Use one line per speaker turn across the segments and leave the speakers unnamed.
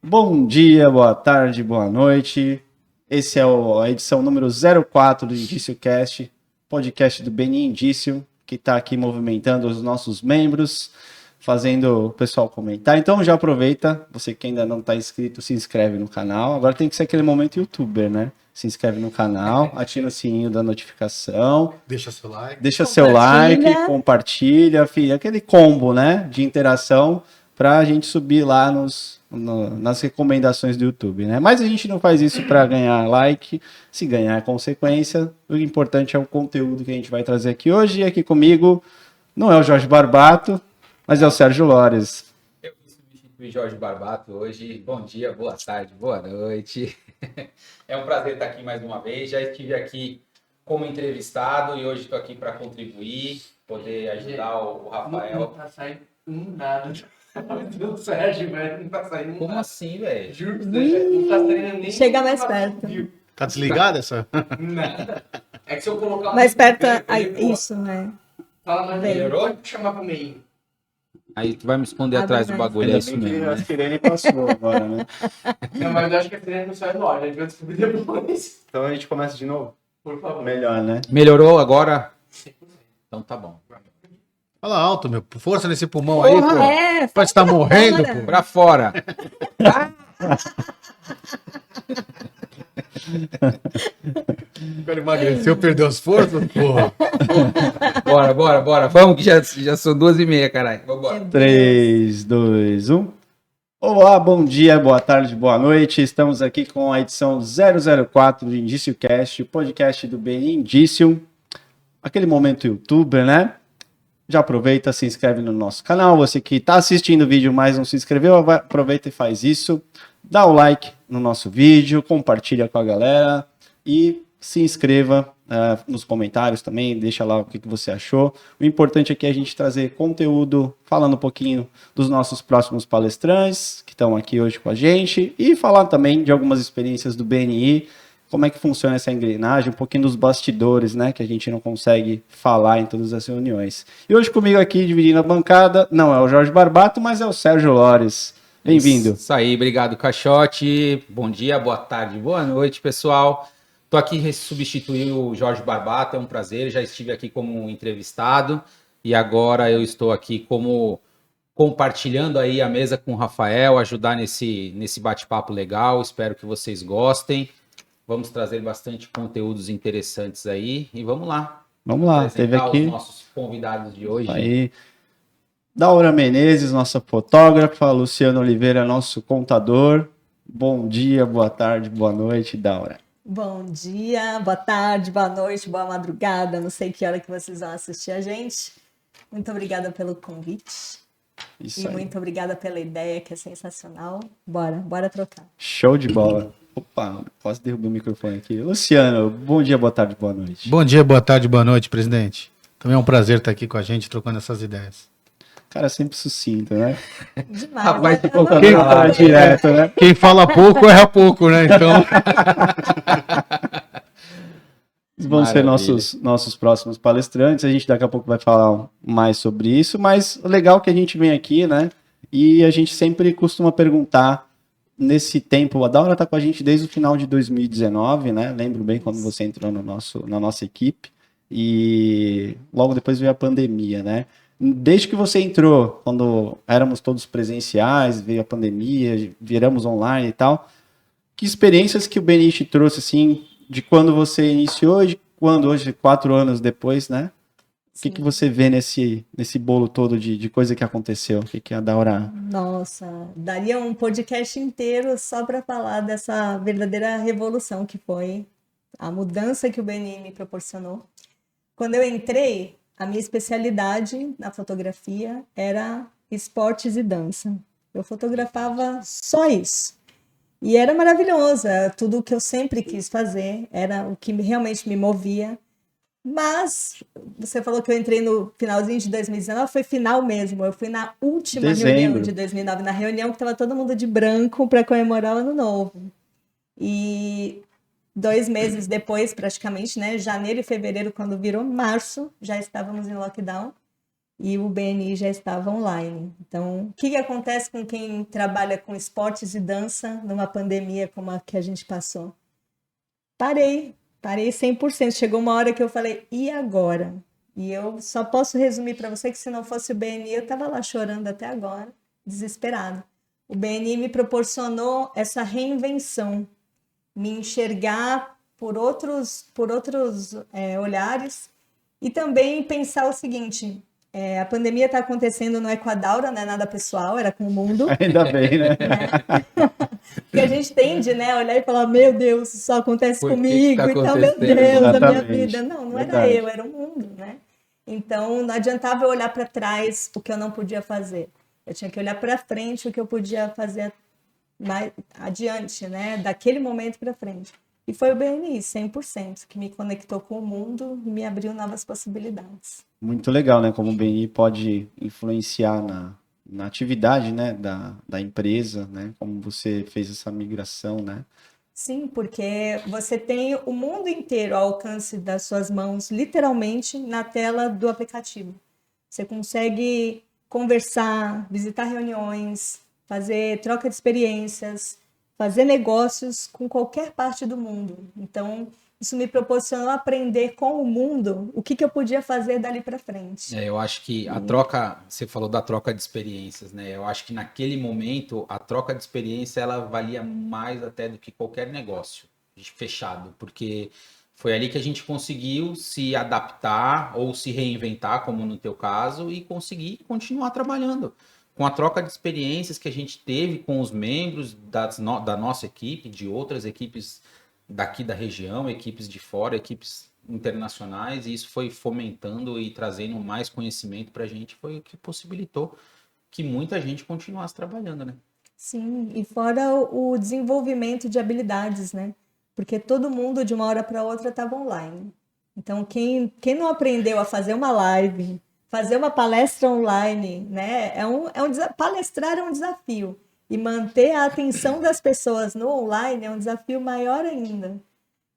Bom dia, boa tarde, boa noite. Esse é a edição número 04 do Indício Cast, podcast do Beni Indício, que está aqui movimentando os nossos membros, fazendo o pessoal comentar. Então já aproveita, você que ainda não está inscrito, se inscreve no canal. Agora tem que ser aquele momento youtuber, né? Se inscreve no canal, ativa o sininho da notificação.
Deixa seu like.
Deixa seu like, compartilha, filho, aquele combo, né, de interação para a gente subir lá nas recomendações do YouTube, né? Mas a gente não faz isso para ganhar like, se ganhar é consequência. O importante é o conteúdo que a gente vai trazer aqui hoje. E aqui comigo não é o Jorge Barbato, mas é o Sérgio Lores.
Eu vou substituir Jorge Barbato hoje. Bom dia, boa tarde, boa noite. É um prazer estar aqui mais uma vez. Já estive aqui como entrevistado e hoje estou aqui para contribuir, poder ajudar o Rafael.
Não tá saindo nada do Sérgio, velho. Não tá saindo
Como
nada.
assim, velho?
Juro pra você, não tá saindo nem...
Chega mais perto.
Tá desligada essa?
Nada. É que se eu colocar...
Mais perto,
aí,
isso, né?
Fala mais
Melhorou?
Vou chamar pro meio.
Aí tu vai me esconder atrás do bagulho, é
Ainda
isso
bem que
mesmo,
a
né?
sirene passou agora, né?
Não, mas eu acho que a Serena não sai do ar. A gente vai descobrir depois.
Então a gente começa de novo?
Por favor.
Melhor, né?
Melhorou agora? Então tá bom.
Fala alto, meu. Força nesse pulmão aí, pô.
É,
Pode estar morrendo, pô.
Pra fora.
O cara emagreceu, perdeu as forças, porra.
Bora. Vamos que já são 2h30, caralho. Vambora.
3, 2, 1. Olá, bom dia, boa tarde, boa noite. Estamos aqui com a edição 004 do Indício Cast, o podcast do Beni Indício. Aquele momento youtuber, né? Já aproveita, se inscreve no nosso canal. Você que está assistindo o vídeo, mas não se inscreveu, aproveita e faz isso. Dá o like no nosso vídeo, compartilha com a galera e se inscreva nos comentários também, deixa lá o que você achou. O importante aqui é a gente trazer conteúdo, falando um pouquinho dos nossos próximos palestrantes que estão aqui hoje com a gente e falar também de algumas experiências do BNI, como é que funciona essa engrenagem, um pouquinho dos bastidores, né, que a gente não consegue falar em todas as reuniões. E hoje comigo aqui, dividindo a bancada, não é o Jorge Barbato, mas é o Sérgio Lores. Bem-vindo.
Isso aí, obrigado, Caixote. Bom dia, boa tarde, boa noite, pessoal. Estou aqui substituir o Jorge Barbato, é um prazer. Já estive aqui como entrevistado e agora eu estou aqui como compartilhando aí a mesa com o Rafael, ajudar nesse bate-papo legal. Espero que vocês gostem. Vamos trazer bastante conteúdos interessantes aí e vamos lá.
Vamos lá, teve
Apresentar
aqui
os nossos convidados de hoje.
aí Daura Menezes, nossa fotógrafa, Luciano Oliveira, nosso contador. Bom dia, boa tarde, boa noite, Daura.
bom dia, boa tarde, boa noite, boa madrugada. Não sei que hora que vocês vão assistir a gente. Muito obrigada pelo convite.
Isso
E
aí.
muito obrigada pela ideia, que é sensacional. Bora trocar.
Show de bola. Opa, posso derrubar o microfone aqui. Luciano, bom dia, boa tarde, boa noite.
Bom dia, boa tarde, boa noite, presidente. Também é um prazer estar aqui com a gente, trocando essas ideias.
Cara, sempre sucinto, né?
Demais.
Rapaz,
Eu
ficou
adoro
Quem
Não,
fala
ver.
direto, né?
Quem fala pouco, erra pouco, né? Então,
Vão ser
Maravilha.
nossos próximos palestrantes. A gente daqui a pouco vai falar mais sobre isso, mas o legal é que a gente vem aqui, né? E a gente sempre costuma perguntar nesse tempo. A Daura está com a gente desde o final de 2019, né? Lembro bem quando você entrou na nossa equipe. E logo depois veio a pandemia, né? Desde que você entrou, quando éramos todos presenciais, veio a pandemia, viramos online e tal, que experiências que o Benite trouxe, assim, de quando você iniciou e de quando hoje, 4 anos depois, né? O que você vê nesse bolo todo de coisa que aconteceu? O que a Daura...
Nossa, daria um podcast inteiro só para falar dessa verdadeira revolução que foi a mudança que o BNI me proporcionou. Quando eu entrei, a minha especialidade na fotografia era esportes e dança. Eu fotografava só isso. E era maravilhoso, era tudo o que eu sempre quis fazer, era o que realmente me movia. Mas você falou que eu entrei no finalzinho de 2019, foi final mesmo. Eu fui na última reunião de 2009, na reunião que estava todo mundo de branco para comemorar o Ano Novo. E 2 meses depois, praticamente, né, janeiro e fevereiro, quando virou março, já estávamos em lockdown. e o BNI já estava online. Então, o que acontece com quem trabalha com esportes e dança numa pandemia como a que a gente passou? Parei 100%. Chegou uma hora que eu falei, e agora? E eu só posso resumir para você que se não fosse o BNI, eu estava lá chorando até agora, desesperado. O BNI me proporcionou essa reinvenção, me enxergar por outros olhares e também pensar o seguinte, a pandemia está acontecendo, não é com a Daura, não é nada pessoal, era com o mundo.
Ainda bem, né?
Porque a gente tende, né, a olhar e falar, meu Deus, isso só acontece
Por que
comigo,
tá
então, meu
acontecendo?
Deus, a minha
Exatamente.
vida. Não era
Verdade.
eu, era o mundo, né? Então, não adiantava eu olhar para trás o que eu não podia fazer. Eu tinha que olhar para frente o que eu podia fazer mais adiante, né? Daquele momento para frente. E foi o BNI, 100%, que me conectou com o mundo e me abriu novas possibilidades.
Muito legal, né? Como o BNI pode influenciar na atividade, né? Da empresa, né? Como você fez essa migração, né?
Sim, porque você tem o mundo inteiro ao alcance das suas mãos, literalmente, na tela do aplicativo. Você consegue conversar, visitar reuniões, fazer troca de experiências, fazer negócios com qualquer parte do mundo. Então, isso me proporcionou aprender com o mundo o que eu podia fazer dali para frente.
Eu acho que a troca, você falou da troca de experiências, né? Eu acho que naquele momento a troca de experiência ela valia mais até do que qualquer negócio fechado, porque foi ali que a gente conseguiu se adaptar ou se reinventar, como no teu caso, e conseguir continuar trabalhando. Com a troca de experiências que a gente teve com os membros da nossa equipe, de outras equipes daqui da região, equipes de fora, equipes internacionais, e isso foi fomentando e trazendo mais conhecimento para a gente, foi o que possibilitou que muita gente continuasse trabalhando, né?
Sim, e fora o desenvolvimento de habilidades, né? Porque todo mundo, de uma hora para outra, estava online. Então, quem não aprendeu a fazer uma live, fazer uma palestra online, né? Palestrar é um desafio. E manter a atenção das pessoas no online é um desafio maior ainda.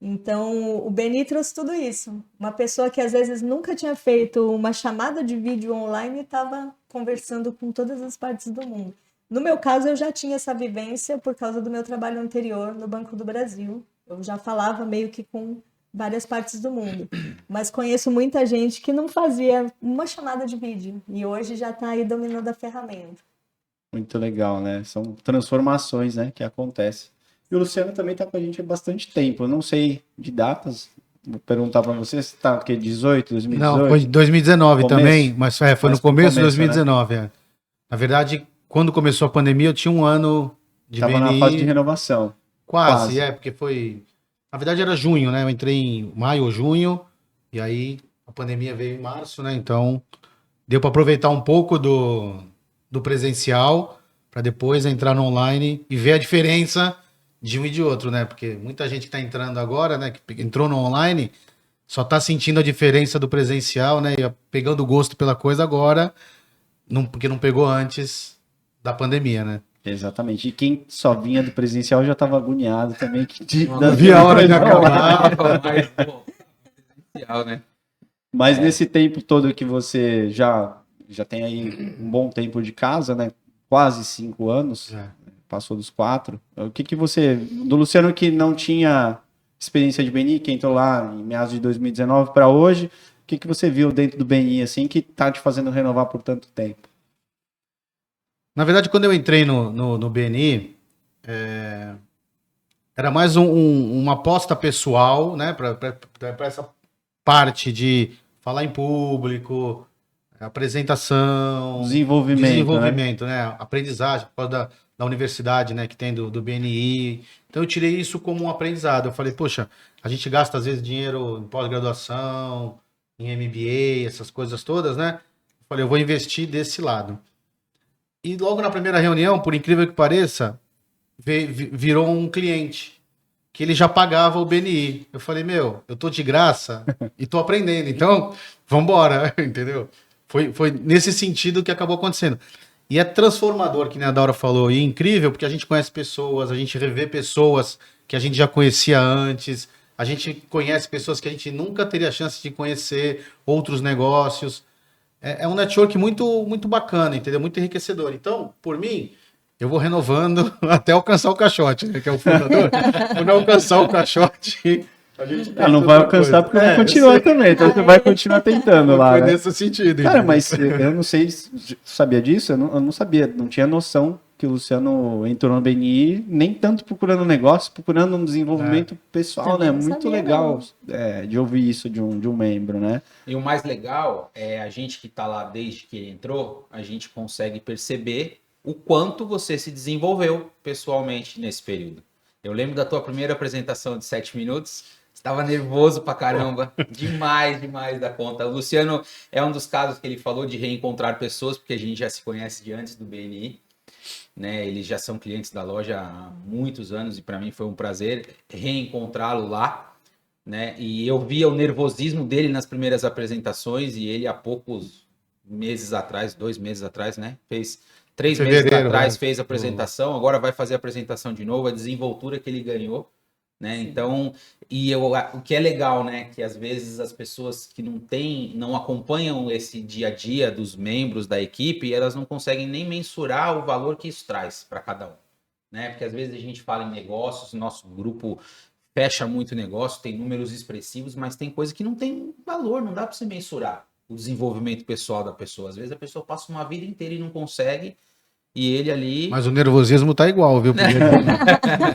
Então, o BNI trouxe tudo isso. Uma pessoa que às vezes nunca tinha feito uma chamada de vídeo online estava conversando com todas as partes do mundo. No meu caso, eu já tinha essa vivência por causa do meu trabalho anterior no Banco do Brasil. Eu já falava meio que com várias partes do mundo. Mas conheço muita gente que não fazia uma chamada de vídeo e hoje já está aí dominando a ferramenta.
Muito legal, né? São transformações, né, que acontecem. E o Luciano também está com a gente há bastante tempo. Eu não sei de datas. Vou perguntar para você se está o quê? 18, 2018?
Não, foi em 2019
Começo.
também, mas foi
Mas
no começo de
começo,
2019. É. Na verdade, quando começou a pandemia, eu tinha um ano de
Estava na
BNI.
fase de renovação.
Quase, porque foi... Na verdade era junho, né? Eu entrei em maio ou junho, e aí a pandemia veio em março, né? Então deu para aproveitar um pouco do presencial para depois entrar no online e ver a diferença de um e de outro, né? Porque muita gente que está entrando agora, né? Que entrou no online, só está sentindo a diferença do presencial, né? E pegando gosto pela coisa agora, porque não pegou antes da pandemia, né?
Exatamente. E quem só vinha do presencial já estava agoniado também.
Não
via a hora de
acabar. Mas, pô, presencial, né?
Mas nesse tempo todo que você já tem aí um bom tempo de casa, né? Quase 5 anos, passou dos 4. O que você, do Luciano que não tinha experiência de BNI, que entrou lá em meados de 2019 para hoje, o que você viu dentro do BNI assim que tá te fazendo renovar por tanto tempo?
Na verdade, quando eu entrei no BNI, era mais uma aposta pessoal, né, para essa parte de falar em público, apresentação,
Desenvolvimento,
né, aprendizagem, por causa da universidade, né, que tem do BNI. Então eu tirei isso como um aprendizado. Eu falei, poxa, a gente gasta às vezes dinheiro em pós-graduação, em MBA, essas coisas todas, né? Eu falei, eu vou investir desse lado. E logo na primeira reunião, por incrível que pareça, virou um cliente que ele já pagava o BNI. Eu falei, meu, eu tô de graça e tô aprendendo, então vambora, entendeu? Foi nesse sentido que acabou acontecendo. E é transformador, que nem a Daura falou, e é incrível porque a gente conhece pessoas, a gente revê pessoas que a gente já conhecia antes, a gente conhece pessoas que a gente nunca teria chance de conhecer, outros negócios. é um network muito, muito bacana, entendeu? Muito enriquecedor. Então, por mim, eu vou renovando até alcançar o caixote, né? Que é o fundador. Quando eu alcançar o caixote, a gente
Ah, não vai alcançar porque vai continuar também, então você vai continuar tentando lá,
Foi
né?
nesse sentido.
Cara,
entendeu?
mas eu não sei se tu sabia disso, eu não sabia, não tinha noção que o Luciano entrou no BNI, nem tanto procurando negócio, procurando um desenvolvimento pessoal,
Também
né?
não
Muito
sabia,
legal de ouvir isso de um membro, né?
E o mais legal é a gente que está lá desde que ele entrou, a gente consegue perceber o quanto você se desenvolveu pessoalmente nesse período. Eu lembro da tua primeira apresentação de 7 minutos, estava nervoso pra caramba, demais, demais da conta. O Luciano é um dos casos que ele falou de reencontrar pessoas, porque a gente já se conhece de antes do BNI, né? Eles já são clientes da loja há muitos anos e para mim foi um prazer reencontrá-lo lá, né? E eu via o nervosismo dele nas primeiras apresentações e ele há poucos meses atrás, 2 meses atrás, né? Fez 3 meses
Fevereiro,
atrás,
né?
fez a apresentação, agora vai fazer a apresentação de novo, a desenvoltura que ele ganhou, né? Então, o que é legal, né? Que às vezes as pessoas que não acompanham esse dia a dia dos membros da equipe, elas não conseguem nem mensurar o valor que isso traz para cada um, né? Porque às vezes a gente fala em negócios, nosso grupo fecha muito negócio, tem números expressivos, mas tem coisa que não tem valor, não dá para você mensurar o desenvolvimento pessoal da pessoa. Às vezes a pessoa passa uma vida inteira e não consegue, e ele ali.
Mas o nervosismo tá igual, viu? Porque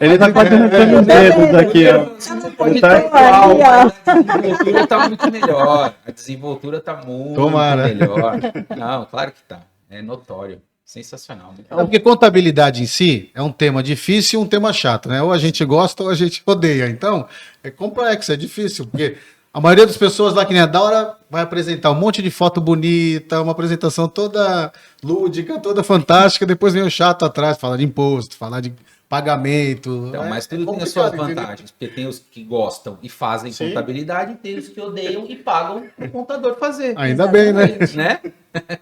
Ele tá quase arrancando os dedos aqui, ó.
Pode
Tá
estar igual,
ali, ó.
mas a desenvoltura tá muito melhor. A desenvoltura tá muito
Tomara.
melhor. Não, claro que tá. É notório. Sensacional. Muito
Não,
bom.
porque contabilidade em si é um tema difícil e um tema chato, né? Ou a gente gosta ou a gente odeia. Então, é complexo, é difícil, porque a maioria das pessoas lá que nem a Daura vai apresentar um monte de foto bonita, uma apresentação toda lúdica, toda fantástica, depois vem o chato atrás, falar de imposto, falar de pagamento.
Então, mas tudo tem as
complicado,
suas
entendeu?
vantagens, porque tem os que gostam e fazem
Sim.
contabilidade, e tem os que odeiam e pagam o contador fazer.
Ainda bem, né?
Né?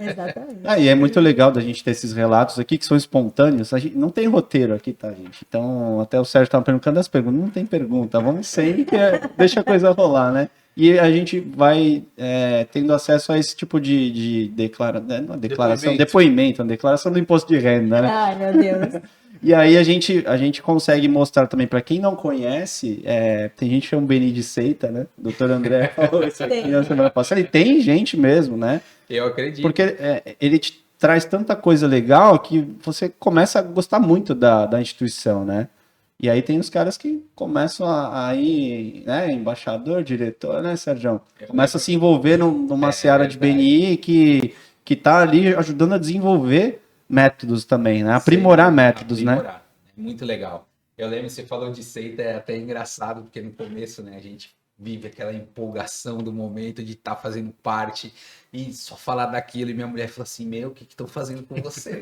Exatamente.
Ah, e é muito legal da gente ter esses relatos aqui que são espontâneos. A gente não tem roteiro aqui, tá, gente? Então, até o Sérgio estava perguntando as perguntas. Não tem pergunta, vamos sem, que deixa a coisa rolar, né? E a gente vai tendo acesso a esse tipo de depoimento, uma declaração do imposto de renda, né?
Ai, meu Deus.
E aí a gente consegue mostrar também, para quem não conhece, tem gente que chama o BNI de seita, né? O doutor André falou isso aqui na semana passada, e tem gente mesmo, né?
Eu acredito.
Porque ele te traz tanta coisa legal que você começa a gostar muito da instituição, né? E aí tem os caras que começam a ir, né? Embaixador, diretor, né, Sérgio? Começa a se envolver numa seara de BNI que tá ali ajudando a desenvolver métodos também, né? Aprimorar métodos, né?
É muito legal. Eu lembro que você falou de seita, é até engraçado, porque no começo, né, a gente vive aquela empolgação do momento de estar fazendo parte e só falar daquilo. E minha mulher falou assim: Meu, o que estão fazendo com você?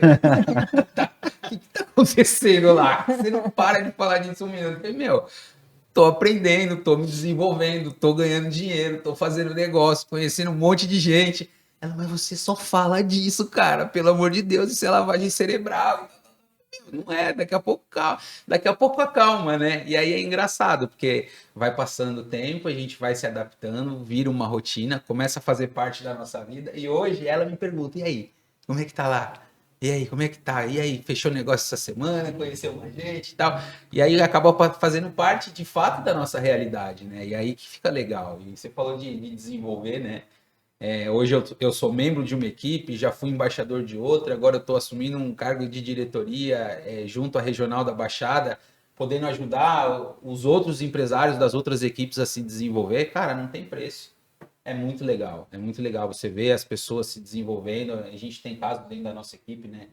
O que tá acontecendo lá? Você não para de falar disso um minuto. Eu falei, meu, tô aprendendo, tô me desenvolvendo, tô ganhando dinheiro, tô fazendo negócio, conhecendo um monte de gente. Ela, mas você só fala disso, cara, pelo amor de Deus, isso é lavagem cerebral. Não é, daqui a pouco acalma, né? E aí é engraçado, porque vai passando o tempo, a gente vai se adaptando, vira uma rotina, começa a fazer parte da nossa vida. E hoje ela me pergunta: e aí, como é que tá lá? E aí, como é que tá? E aí, fechou negócio essa semana, conheceu uma gente e tal. E aí acaba fazendo parte de fato da nossa realidade, né? E aí que fica legal. E você falou de desenvolver, né? Hoje eu sou membro de uma equipe, já fui embaixador de outra, agora eu estou assumindo um cargo de diretoria junto à Regional da Baixada, podendo ajudar os outros empresários das outras equipes a se desenvolver. Cara, não tem preço. É muito legal você ver as pessoas se desenvolvendo. A gente tem casos dentro da nossa equipe, né?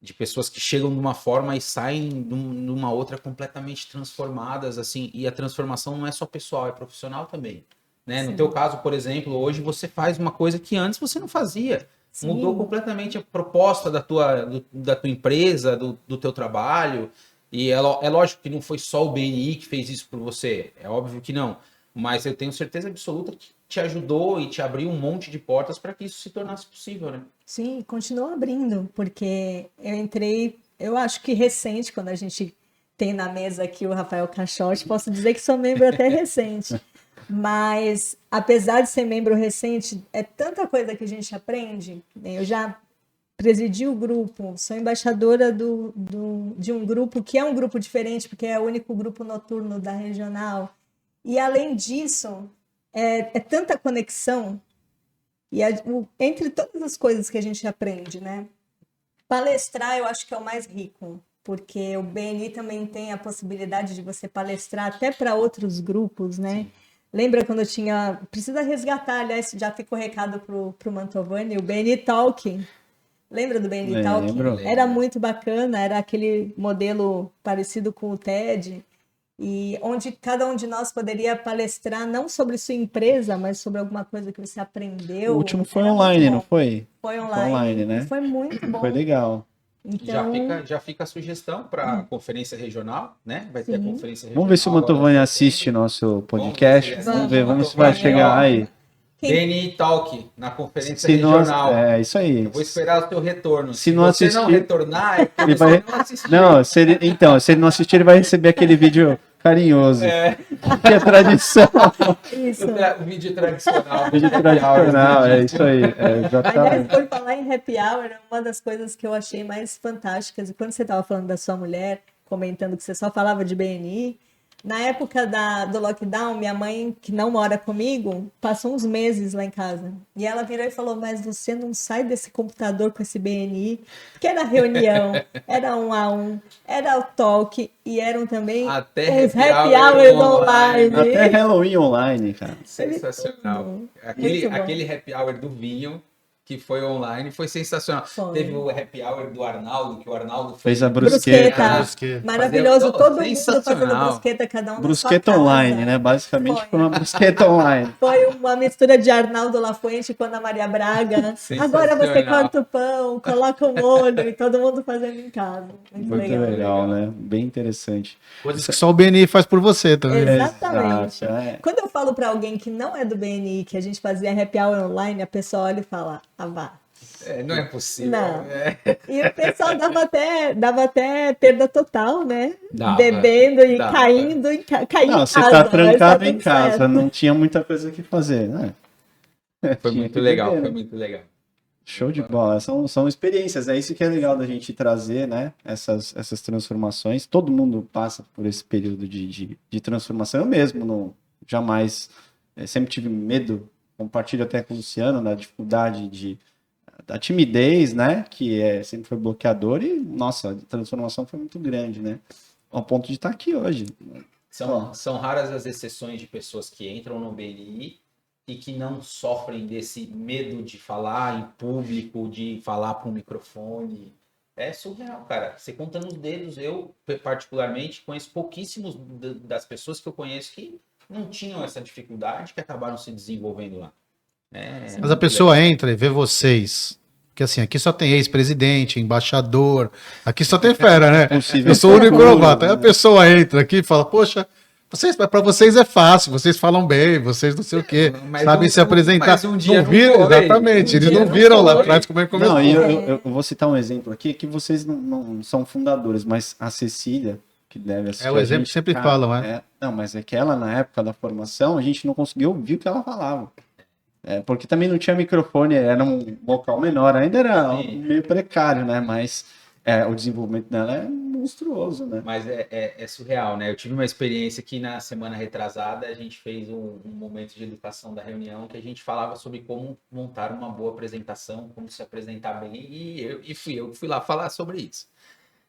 De pessoas que chegam de uma forma e saem de uma outra completamente transformadas, assim. E a transformação não é só pessoal, é profissional também. Né? No teu caso, por exemplo, hoje você faz uma coisa que antes você não fazia.
Sim.
Mudou completamente a proposta da tua empresa, do teu trabalho. E é lógico que não foi só o BNI que fez isso por você. É óbvio que não. Mas eu tenho certeza absoluta que te ajudou e te abriu um monte de portas para que isso se tornasse possível, né?
Sim, continua abrindo, porque eu entrei, eu acho que recente, quando a gente tem na mesa aqui o Rafael Caixote, posso dizer que sou membro até recente. Mas, apesar de ser membro recente, é tanta coisa que a gente aprende. Eu já presidi o grupo, sou embaixadora de um grupo que é um grupo diferente, porque é o único grupo noturno da regional. E, além disso, é tanta conexão. E entre todas as coisas que a gente aprende, né? Palestrar, eu acho que é o mais rico, porque o BNI também tem a possibilidade de você palestrar até para outros grupos, né? Sim. Lembra quando eu tinha... Precisa resgatar, aliás, já ficou recado para o Mantovani, o BNI Talk. Lembra do BNI Talk? Era muito bacana, era aquele modelo parecido com o TED, e onde cada um de nós poderia palestrar não sobre sua empresa, mas sobre alguma coisa que você aprendeu.
O último foi online, não foi?
Foi online.
Foi online, né?
Foi muito bom.
Foi legal.
Então... Já fica a sugestão para a conferência regional, né? Vai ter a conferência regional.
Vamos ver se o Mantovani assiste nosso podcast. Vamos ver se vai chegar aí.
BNI Talk, na conferência regional.
É isso aí.
Eu vou esperar o teu retorno.
Se não
você
assistir,
não retornar, é
ele vai... não assistir. Não, se ele não assistir, ele vai receber aquele vídeo carinhoso. Que é tradição.
Isso.
O vídeo tradicional.
Vídeo tradicional, é isso aí. Exatamente.
Aliás, por falar em happy hour, uma das coisas que eu achei mais fantásticas, e quando você estava falando da sua mulher, comentando que você só falava de BNI, na época do lockdown, minha mãe, que não mora comigo, passou uns meses lá em casa. E ela virou e falou, mas você não sai desse computador com esse BNI? Porque era reunião, era 1 a 1, era o talk, e eram também
até
os happy hours online.
Até Halloween online, cara.
Sensacional. Aquele happy hour do vinho, que foi online, foi sensacional. Teve o happy hour do Arnaldo, que o Arnaldo
fez a brusqueta.
Maravilhoso, todo mundo fazendo brusqueta, cada um
brusqueta na sua online, casa. Né? Basicamente foi uma brusqueta online.
Foi uma mistura de Arnaldo Lafuente com Ana Maria Braga. Agora você corta o pão, coloca o molho, e todo mundo fazendo em casa.
Muito legal, né? Bem interessante.
Coisas que só o BNI faz por você também.
Exatamente. Quando eu falo para alguém que não é do BNI, que a gente fazia happy hour online, a pessoa olha e fala, vá.
Não é possível.
Não. E o pessoal dava até perda total, né? Bebendo e caindo em casa.
Não, você tá trancado em casa, não tinha muita coisa que fazer, né?
Foi muito legal, foi muito legal.
Show de bola. São experiências, é isso que é legal da gente trazer, né? Essas transformações. Todo mundo passa por esse período de transformação. Eu mesmo jamais sempre tive medo. Compartilho até com o Luciano da dificuldade da timidez, né? Que sempre foi bloqueador e, nossa, a transformação foi muito grande, né? Ao ponto de estar aqui hoje.
São raras as exceções de pessoas que entram no BNI e que não sofrem desse medo de falar em público, de falar para um microfone. É surreal, cara. Você conta nos dedos, eu particularmente conheço pouquíssimos das pessoas que eu conheço que não tinham essa dificuldade, que acabaram se desenvolvendo lá.
Mas a pessoa entra e vê vocês, porque assim, aqui só tem ex-presidente, embaixador, aqui só tem fera, né? Eu sou o único novato. Aí a pessoa entra aqui e fala, poxa, para vocês é fácil, vocês falam bem, vocês não sei o quê, sabem se apresentar.
Mas um dia
não viram, exatamente, eles não viram lá atrás como é que começou.
Não, eu vou citar um exemplo aqui, que vocês não são fundadores, mas a Cecília, que deve assistir.
O exemplo que sempre falam,
não, mas é que ela, na época da formação, a gente não conseguiu ouvir o que ela falava. Porque também não tinha microfone, era um local menor, ainda era meio precário, né? Mas o desenvolvimento dela é monstruoso, né?
Mas é surreal, né? Eu tive uma experiência que na semana retrasada a gente fez um momento de educação da reunião que a gente falava sobre como montar uma boa apresentação, como se apresentar bem, e fui eu que fui lá falar sobre isso.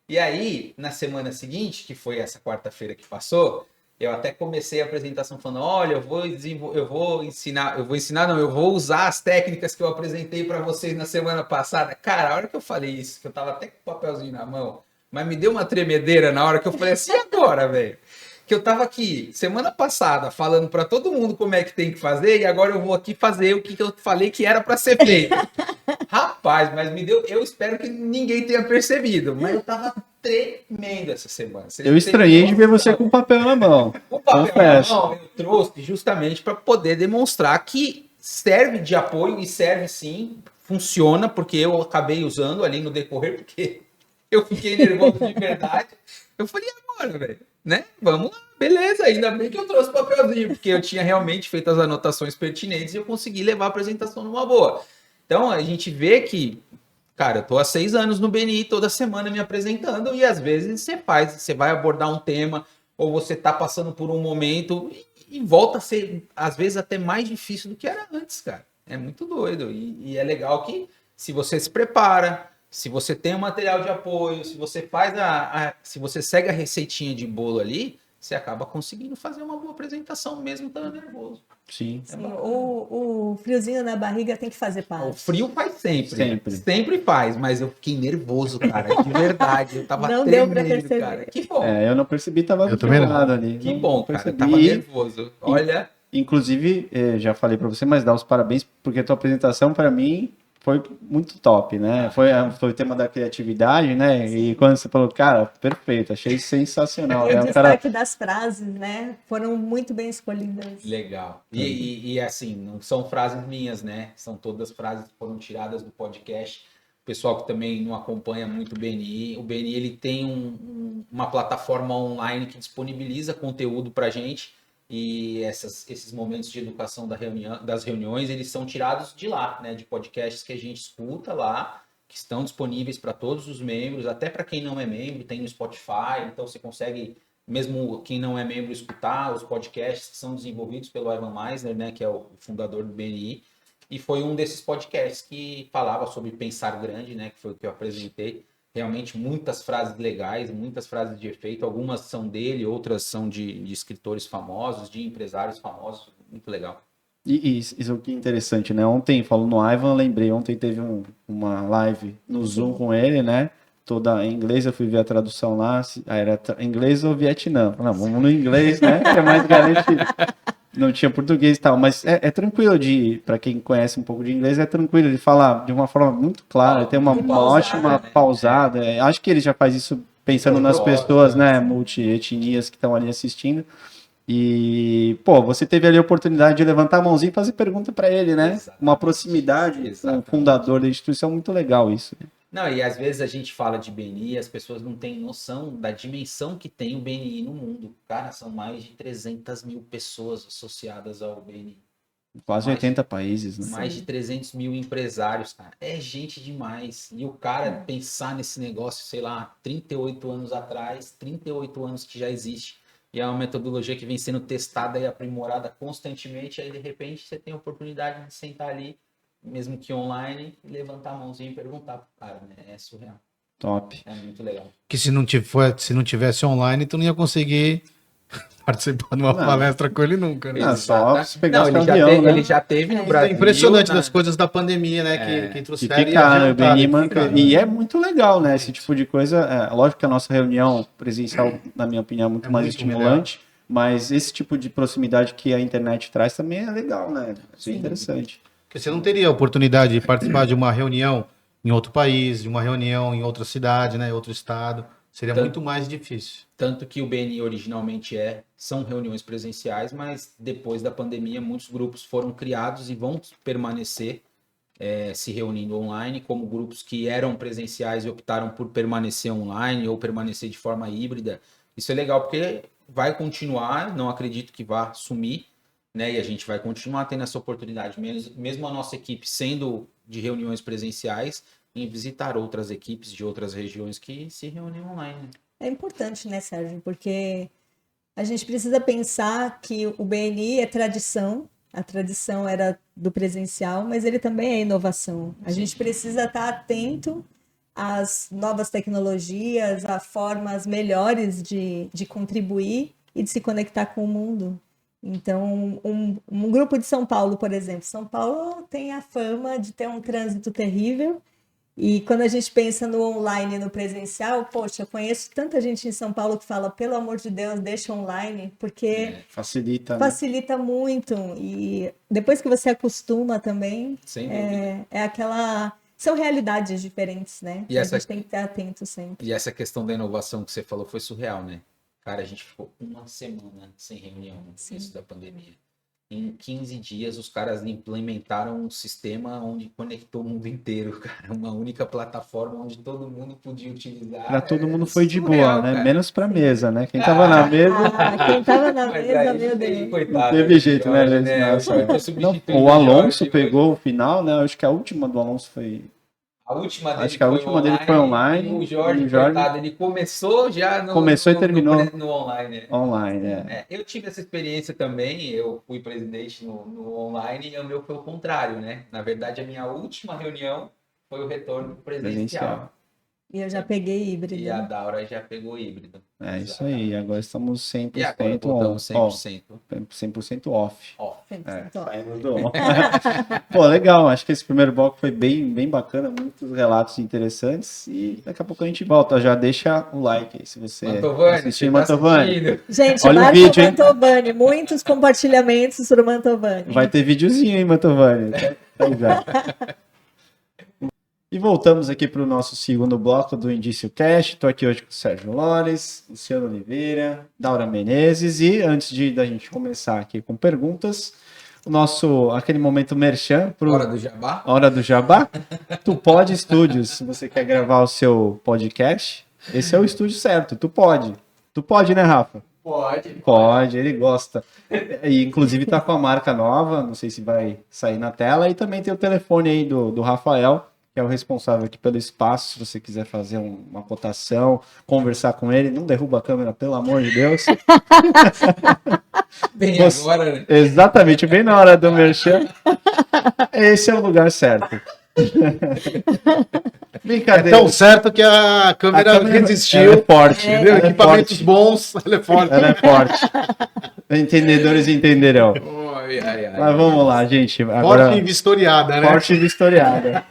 E aí, na semana seguinte, que foi essa quarta-feira que passou, eu até comecei a apresentação falando, olha, eu vou usar as técnicas que eu apresentei para vocês na semana passada. Cara, a hora que eu falei isso, que eu tava até com o papelzinho na mão, mas me deu uma tremedeira na hora que eu falei assim, e agora, velho? Que eu tava aqui, semana passada, falando para todo mundo como é que tem que fazer, e agora eu vou aqui fazer o que eu falei que era para ser feito. Rapaz, mas eu espero que ninguém tenha percebido, mas eu tava tremendo essa semana.
Eu estranhei de ver você com o papel na mão.
O papel na mão eu trouxe justamente para poder demonstrar que serve de apoio, e serve sim, funciona, porque eu acabei usando ali no decorrer, porque eu fiquei nervoso de verdade. Eu falei, embora, velho. Né? Vamos lá, beleza. Ainda bem que eu trouxe o papelzinho, porque eu tinha realmente feito as anotações pertinentes e eu consegui levar a apresentação numa boa. Então, a gente vê que, cara, eu tô há 6 anos no BNI, toda semana me apresentando, e às vezes você vai abordar um tema, ou você tá passando por um momento, e volta a ser, às vezes, até mais difícil do que era antes, cara. É muito doido. E é legal que, se você se prepara, se você tem um material de apoio, se você faz se você segue a receitinha de bolo ali, você acaba conseguindo fazer uma boa apresentação mesmo estando nervoso.
Sim.
Sim, o friozinho na barriga tem que fazer
O
parte.
frio faz sempre.
Sempre.
Sempre faz, mas eu fiquei nervoso, cara. De verdade. Eu tava
Não deu pra
tremendo,
perceber.
cara. Que bom.
Eu não percebi, tava
Eu
do
também
teu
não.
lado ali.
Que
não
bom, cara. Eu
percebi.
tava nervoso. Olha,
Inclusive, já falei para você, mas dar os parabéns, porque a tua apresentação, para mim, foi muito top, né? Foi o tema da criatividade, né? E quando você falou, cara, perfeito, achei sensacional.
E o
O cara,
destaque das frases, né? Foram muito bem escolhidas.
legal. E assim, não são frases minhas, né? São todas frases que foram tiradas do podcast. O pessoal que também não acompanha muito o BNI. O BNI ele tem uma plataforma online que disponibiliza conteúdo para gente. E esses momentos de educação das reuniões, eles são tirados de lá, né? De podcasts que a gente escuta lá, que estão disponíveis para todos os membros, até para quem não é membro, tem no Spotify, então você consegue, mesmo quem não é membro, escutar os podcasts que são desenvolvidos pelo Ivan Meisner, né? Que é o fundador do BNI. E foi um desses podcasts que falava sobre pensar grande, né? Que foi o que eu apresentei. Realmente muitas frases legais, muitas frases de efeito. Algumas são dele, outras são de escritores famosos, de empresários famosos. Muito legal.
e isso que é interessante, né? Ontem, falando no Ivan, eu lembrei, ontem teve uma live no Zoom com ele, né? Toda em inglês, eu fui ver a tradução lá, era inglês ou Vietnã. Não, vamos no inglês, né? Que é mais garantido. Não tinha português e tal, mas é tranquilo para quem conhece um pouco de inglês, é tranquilo de falar de uma forma muito clara, tem uma
Muito pausada,
ótima
né?
pausada. Acho que ele já faz isso pensando nas
Propósito,
pessoas, né, multietnias que estão ali assistindo. E, pô, você teve ali a oportunidade de levantar a mãozinha e fazer pergunta para ele, né?
Exatamente.
Uma proximidade com o
Exatamente.
fundador da instituição, muito legal isso.
Não, e às vezes a gente fala de BNI e as pessoas não têm noção da dimensão que tem o BNI no mundo. Cara, são mais de 300 mil pessoas associadas ao BNI.
Quase
Mais-
80 países, né?
Mais de 300 mil empresários, cara. É gente demais. E o cara pensar nesse negócio, sei lá, 38 anos atrás, 38 anos que já existe. E é uma metodologia que vem sendo testada e aprimorada constantemente. Aí, de repente, você tem a oportunidade de sentar ali, mesmo que online, e levantar a mãozinha e perguntar pro cara, né? É surreal.
Top.
É muito legal.
Que se não tivesse online, tu não ia conseguir participar de uma
Não.
palestra com ele nunca, né?
Não, só
Exata-
se pegasse
Não,
o avião, né?
ele já teve no
É.
Brasil.
É impressionante
na-
das coisas da pandemia, né? Que
Que
trouxeram e
ficaram, o
adiantaram,
BNI
que
manca.
ficaram.
E é muito legal, né? Esse tipo de coisa. Lógico que a nossa reunião presencial, na minha opinião, é muito
É
mais
muito
estimulante, mas esse tipo de proximidade que a internet traz também é legal, né? Isso é interessante.
Porque você não teria a oportunidade de participar de uma reunião em outro país, de uma reunião em outra cidade, né? Em outro estado. Seria
Tanto-
muito mais difícil.
Tanto que o BNI originalmente são reuniões presenciais, mas depois da pandemia muitos grupos foram criados e vão permanecer se reunindo online, como grupos que eram presenciais e optaram por permanecer online ou permanecer de forma híbrida. Isso é legal porque vai continuar, não acredito que vá sumir, né? E a gente vai continuar tendo essa oportunidade, mesmo a nossa equipe sendo de reuniões presenciais, em visitar outras equipes de outras regiões que se reúnem online. Né?
É importante, né, Sérgio? Porque a gente precisa pensar que o BNI é tradição, a tradição era do presencial, mas ele também é inovação. A gente precisa estar atento às novas tecnologias, a formas melhores de contribuir e de se conectar com o mundo. Então, um grupo de São Paulo, por exemplo. São Paulo tem a fama de ter um trânsito terrível. E quando a gente pensa no online e no presencial, poxa, eu conheço tanta gente em São Paulo que fala, pelo amor de Deus, deixa online, porque
Facilita, né?
facilita muito. E depois que você acostuma também,
Sem dúvida.
é aquela... São realidades diferentes, né?
E
E a
essa-
gente tem que estar atento sempre.
E essa questão da inovação que você falou foi surreal, né? Cara, a gente ficou uma semana sem reunião no
Sim.
início da pandemia. Em 15 dias, os caras implementaram um sistema onde conectou o mundo inteiro, cara. Uma única plataforma onde todo mundo podia utilizar.
Pra todo mundo
É
foi de
surreal,
boa, né?
cara.
Menos pra mesa, né? Quem tava na mesa
Quem tava na
Mas
mesa,
aí,
meu Deus.
coitado,
não teve jeito, né,
Jorge,
gente?
O
Nossa.
Jorge tá
Não,
substituindo
o Alonso
Jorge,
pegou o final, né? Acho que a última do Alonso foi.
A última dele
Acho que a última dele foi online.
E o
E
Jorge,
o Jorge
coitado, ele começou já
começou e terminou
no online. Né?
online, né?
É, eu tive essa experiência também, eu fui presidente no online e o meu foi o contrário, né? Na verdade, a minha última reunião foi o retorno presencial.
E eu já peguei híbrido.
E a Daura já pegou híbrido.
É isso aí. Agora estamos 100%
E agora
on.
voltamos 100%.
100% off.
Ó,
É,
100%
saindo do on. Pô, legal. Acho que esse primeiro bloco foi bem bacana, muitos relatos interessantes. E daqui a pouco a gente volta. Já deixa o like aí se você
Mantovani,
assistir
você tá
Mantovani.
assistindo?
Gente,
Olha o
marca
vídeo, hein?
Mantovani. Muitos compartilhamentos pro Mantovani.
Vai ter videozinho, hein, Mantovani? Tá já. E voltamos aqui para o nosso segundo bloco do Indício Cast. Estou aqui hoje com o Sérgio Lores, Luciano Oliveira, Daura Menezes. E antes da gente começar aqui com perguntas, aquele momento merchan pro
Hora do Jabá?
Hora do Jabá. Tu Pode Studios, se você quer gravar o seu podcast, esse é o estúdio certo. Tu pode. Tu pode, né, Rafa?
Pode.
Pode, ele gosta. E, inclusive tá com a marca nova, não sei se vai sair na tela. E também tem o telefone aí do Rafael, que é o responsável aqui pelo espaço, se você quiser fazer uma cotação, conversar com ele. Não derruba a câmera, pelo amor de Deus.
Bem
Você-
agora, né?
Exatamente, bem na hora do merchan. Esse é o lugar certo.
É
Brincadeira.
tão certo que a câmera resistiu.
Ela é forte.
Entendeu?
Ela é
Equipamentos
forte.
bons, ela é forte.
Ela é forte. Entendedores entenderão.
Ai, ai, ai.
Mas vamos lá, gente. Agora,
Forte e vistoriada, né?
forte e vistoriada.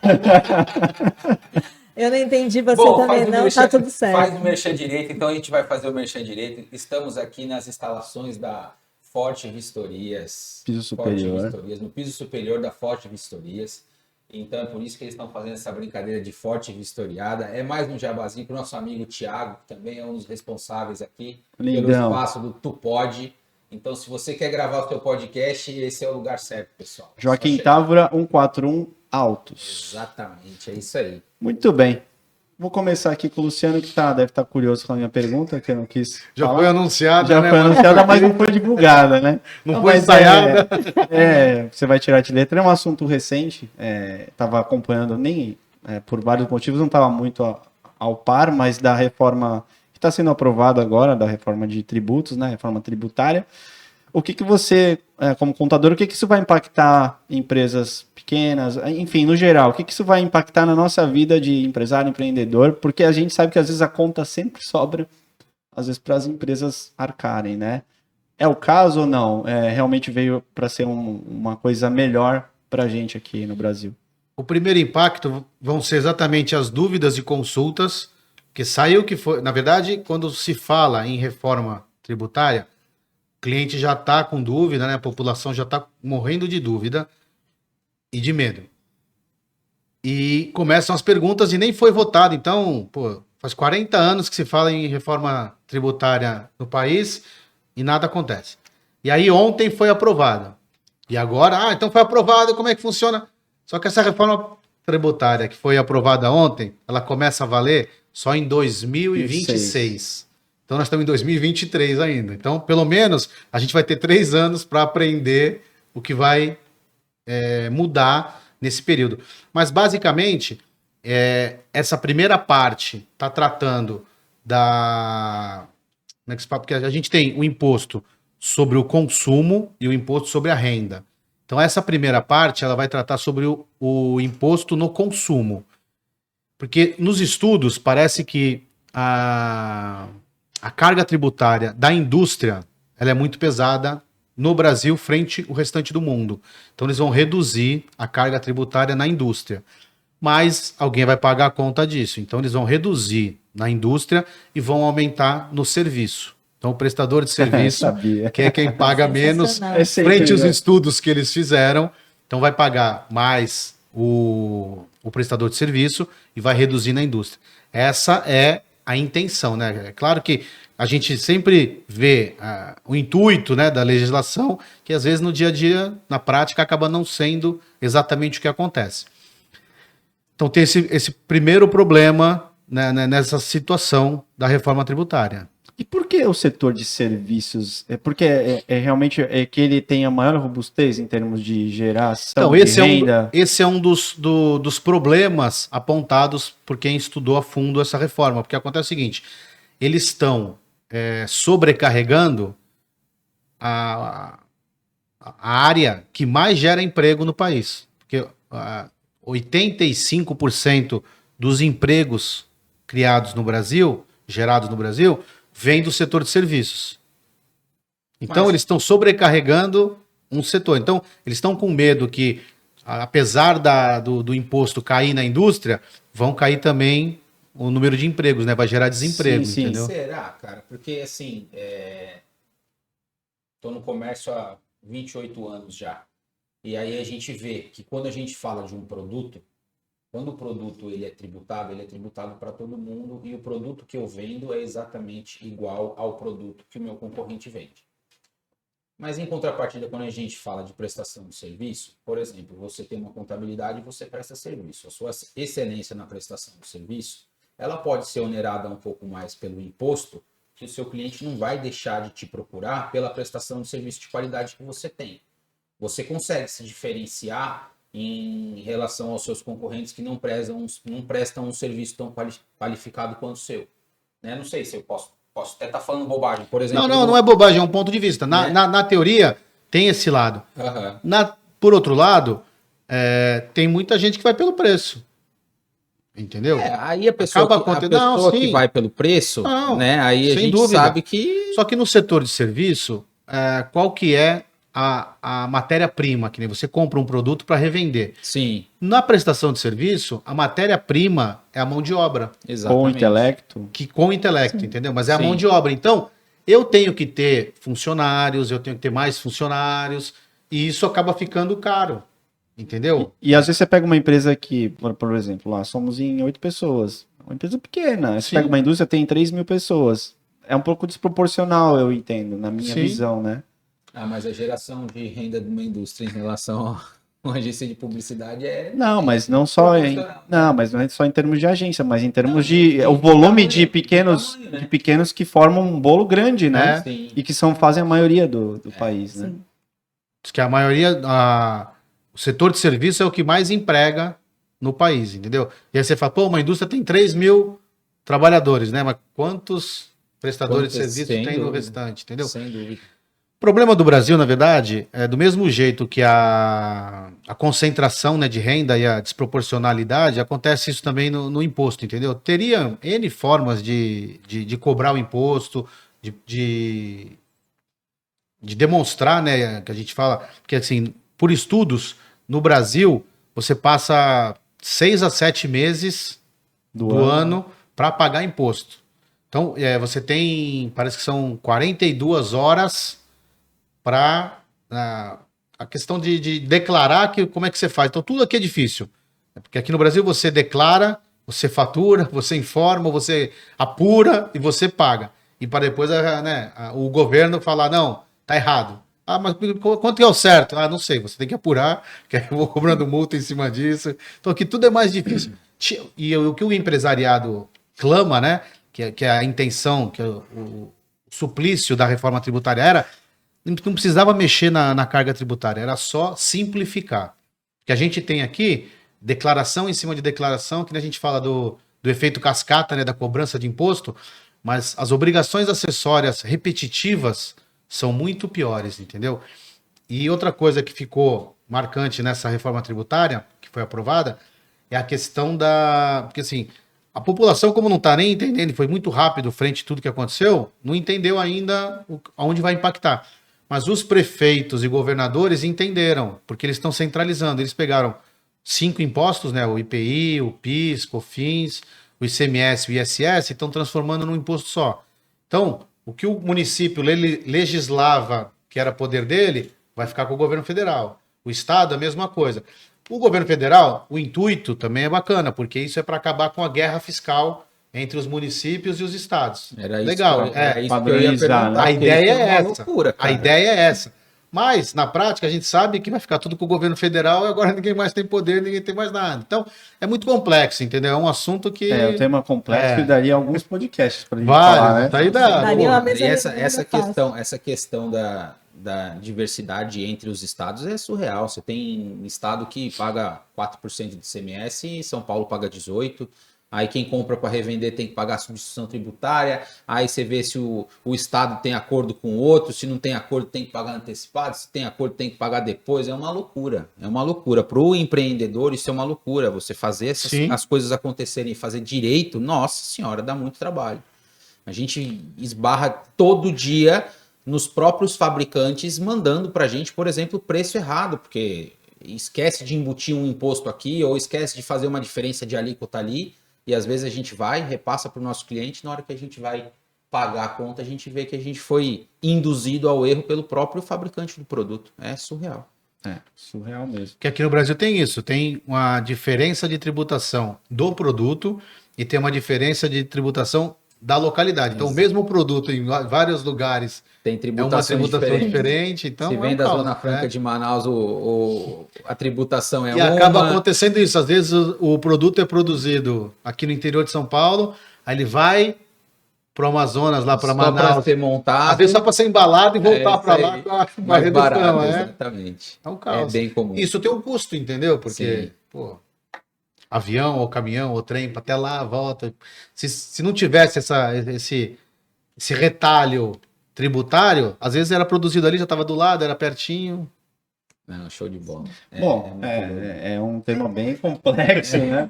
Eu não entendi, você
Bom,
também
faz o
não,
merchan-
tá tudo certo.
Faz o merchan direito, então a gente vai fazer o merchan direito. Estamos aqui nas instalações da Forte Vistorias.
Piso superior.
Forte Vistorias, no piso superior da Forte Vistorias. Então é por isso que eles estão fazendo essa brincadeira de Forte Vistoriada. É mais um jabazinho para o nosso amigo Thiago, que também é um dos responsáveis aqui pelo
Lindão.
espaço do Tu Pode. Então, se você quer gravar o seu podcast, esse é o lugar certo, pessoal.
Joaquim
Só chegar.
Távora, 141 Altos.
Exatamente, é isso aí.
Muito bem. Vou começar aqui com o Luciano, que deve estar curioso com a minha pergunta, que eu não quis
Já
falar.
foi anunciada,
Já
né?
foi anunciada, mas não foi divulgada, né?
Não foi
mas
ensaiada.
Você vai tirar de letra. É um assunto recente. Estava acompanhando, por vários motivos, não estava muito ao par, mas da reforma que está sendo aprovada agora, da reforma de tributos, né? Reforma tributária. O que você, como contador, o que isso vai impactar empresas pequenas, enfim, no geral, o que isso vai impactar na nossa vida de empresário, empreendedor? Porque a gente sabe que às vezes a conta sempre sobra, às vezes para as empresas arcarem, né? É o caso ou não? Realmente veio para ser uma coisa melhor para a gente aqui no Brasil?
O primeiro impacto vão ser exatamente as dúvidas e consultas, que saiu que foi. Na verdade, quando se fala em reforma tributária, o cliente já está com dúvida, né? A população já está morrendo de dúvida e de medo. E começam as perguntas e nem foi votado. Então, pô, faz 40 anos que se fala em reforma tributária no país e nada acontece. E aí ontem foi aprovada. E agora, então foi aprovada, como é que funciona? Só que essa reforma tributária que foi aprovada ontem, ela começa a valer só em 2026. Então nós estamos em 2023 ainda. Então, pelo menos, a gente vai ter 3 anos para aprender o que vai mudar nesse período. Mas, basicamente, essa primeira parte está tratando da... Como é que se fala? Porque a gente tem o imposto sobre o consumo e o imposto sobre a renda. Então, essa primeira parte, ela vai tratar sobre o imposto no consumo. Porque nos estudos, parece que a carga tributária da indústria, ela é muito pesada no Brasil frente ao restante do mundo. Então, eles vão reduzir a carga tributária na indústria. Mas alguém vai pagar a conta disso. Então, eles vão reduzir na indústria e vão aumentar no serviço. Então, o prestador de serviço,
Sabia.
que é quem paga menos,
Sensacional.
É sempre,
frente aos
né?
estudos que eles fizeram, então vai pagar mais o prestador de serviço e vai reduzir na indústria. Essa é a intenção, né? É claro que a gente sempre vê o intuito, né, da legislação, que às vezes no dia a dia, na prática, acaba não sendo exatamente o que acontece. Então tem esse primeiro problema, né, nessa situação da reforma tributária.
E por que o setor de serviços? É porque realmente que ele tem a maior robustez em termos de geração
Então,
de renda?
esse é um dos problemas apontados por quem estudou a fundo essa reforma, porque acontece o seguinte, eles estão sobrecarregando a área que mais gera emprego no país, porque 85% dos empregos criados no Brasil, gerados no Brasil, vem do setor de serviços. Então, eles estão sobrecarregando um setor. Então, eles estão com medo que, apesar do imposto cair na indústria, vão cair também o número de empregos, né? Vai gerar desemprego,
Sim.
entendeu?
Será, cara? Porque, assim, tô no comércio há 28 anos já. E aí a gente vê que quando a gente fala de um produto, quando o produto ele é tributado para todo mundo e o produto que eu vendo é exatamente igual ao produto que o meu concorrente vende. Mas em contrapartida, quando a gente fala de prestação de serviço, por exemplo, você tem uma contabilidade e você presta serviço. A sua excelência na prestação de serviço, ela pode ser onerada um pouco mais pelo imposto, que o seu cliente não vai deixar de te procurar pela prestação de serviço de qualidade que você tem. Você consegue se diferenciar em relação aos seus concorrentes que não prestam um serviço tão qualificado quanto o seu. Né? Não sei se eu posso até estar falando bobagem, por exemplo.
Não é bobagem, é um ponto de vista. Na teoria, tem esse lado.
Uhum.
Por outro lado, tem muita gente que vai pelo preço. Entendeu?
Aí a pessoa, que vai pelo preço, né? Aí a gente
dúvida.
sabe que...
Só que no setor de serviço, qual que é a matéria-prima, que nem você compra um produto para revender.
Sim.
Na prestação de serviço, a matéria-prima é a mão de obra.
Exatamente.
Com o intelecto.
Com o intelecto, entendeu? Mas é a mão de obra. Então, eu tenho que ter funcionários, eu tenho que ter mais funcionários, e isso acaba ficando caro. Entendeu?
E às vezes você pega uma empresa que, por exemplo, lá somos em 8 pessoas. Uma empresa pequena. Você pega uma indústria, tem 3.000 pessoas. É um pouco desproporcional, eu entendo, na minha visão, né?
Mas a geração de renda de uma indústria em relação a uma agência de publicidade
Não, mas não só mas não é só em termos de agência, mas em termos de o volume de pequenos,
tamanho, né?
de pequenos que formam um bolo grande, né?
Sim.
E que fazem a maioria do país, né?
Diz que a maioria, o setor de serviço é o que mais emprega no país, entendeu? E aí você fala, uma indústria tem 3.000 trabalhadores, né? Mas quantos prestadores de serviço tem no restante, entendeu?
Sem dúvida.
O problema do Brasil, na verdade, é do mesmo jeito que a concentração, né, de renda e a desproporcionalidade, acontece isso também no imposto, entendeu? Teria N formas de cobrar o imposto, de demonstrar, né, que a gente fala, porque assim, por estudos, no Brasil, você passa 6 a 7 meses do ano para pagar imposto. Então, você tem, parece que são 42 horas para a questão de declarar como é que você faz. Então, tudo aqui é difícil. Porque aqui no Brasil você declara, você fatura, você informa, você apura e você paga. E para depois o governo falar, não, tá errado. Mas quanto que é o certo? Não sei, você tem que apurar, que aí eu vou cobrando multa em cima disso. Então aqui tudo é mais difícil. E o que o empresariado clama, né, que é a intenção, que o suplício da reforma tributária era, não precisava mexer na carga tributária, era só simplificar. O que a gente tem aqui, declaração em cima de declaração, que a gente fala do efeito cascata, né, da cobrança de imposto, mas as obrigações acessórias repetitivas são muito piores, entendeu? E outra coisa que ficou marcante nessa reforma tributária, que foi aprovada, é a questão porque assim, a população, como não está nem entendendo, foi muito rápido frente a tudo que aconteceu, não entendeu ainda aonde vai impactar. Mas os prefeitos e governadores entenderam, porque eles estão centralizando. Eles pegaram 5 impostos, né? O IPI, o PIS, COFINS, o ICMS e o ISS, e estão transformando num imposto só. Então, o que o município legislava, que era poder dele, vai ficar com o governo federal. O Estado, a mesma coisa. O governo federal, o intuito também é bacana, porque isso é para acabar com a guerra fiscal entre os municípios e os estados.
Era isso
Legal,
que eu, era isso que eu ia
padronizar,
perguntar,
né?
A
porque
ideia
isso
é
uma
essa.
loucura,
A
cara.
ideia é essa. Mas, na prática, a gente sabe que vai ficar tudo com o governo federal e agora ninguém mais tem poder, ninguém tem mais nada. Então, é muito complexo, entendeu? É um assunto que...
É, o tema complexo
É.
e daria alguns podcasts pra gente
Vários,
falar, né?
tá aí da...
Daria uma
Pô,
mesa
e essa
redonda
essa questão da diversidade entre os estados é surreal. Você tem estado que paga 4% de ICMS e São Paulo paga 18%. Aí quem compra para revender tem que pagar substituição tributária. Aí você vê se o estado tem acordo com o outro. Se não tem acordo, tem que pagar antecipado. Se tem acordo, tem que pagar depois. É uma loucura. É uma loucura. Para o empreendedor, isso é uma loucura. Você fazer
Sim.
as coisas acontecerem e fazer direito, nossa senhora, dá muito trabalho. A gente esbarra todo dia nos próprios fabricantes mandando para a gente, por exemplo, preço errado, porque esquece de embutir um imposto aqui ou esquece de fazer uma diferença de alíquota ali, e às vezes a gente vai, repassa para o nosso cliente, na hora que a gente vai pagar a conta, a gente vê que a gente foi induzido ao erro pelo próprio fabricante do produto. É surreal.
É, surreal mesmo.
Que aqui no Brasil tem isso, tem uma diferença de tributação do produto e tem uma diferença de tributação da localidade. Então, o mesmo produto em vários lugares
Tem
é uma
tributação
tributação
diferente.
diferente. Então,
Se
é
vem
um
da
caos,
Zona Franca
né?
de Manaus, a tributação é
E
uma.
acaba acontecendo isso. Às vezes o produto é produzido aqui no interior de São Paulo, aí ele vai para o Amazonas, lá para
Só para
Manaus.
ser montado.
Às vezes só para ser embalado e voltar
isso
para
aí.
lá com a
mais
redução.
barato,
É.
exatamente.
É um
É
caos.
bem comum.
Isso tem um custo, entendeu? Porque,
Sim.
pô, avião, ou caminhão, ou trem, para até lá, volta. Se não tivesse esse retalho tributário, às vezes era produzido ali, já estava do lado, era pertinho.
Não, show de bola.
Bom,
muito bom.
é um tema bem complexo, né?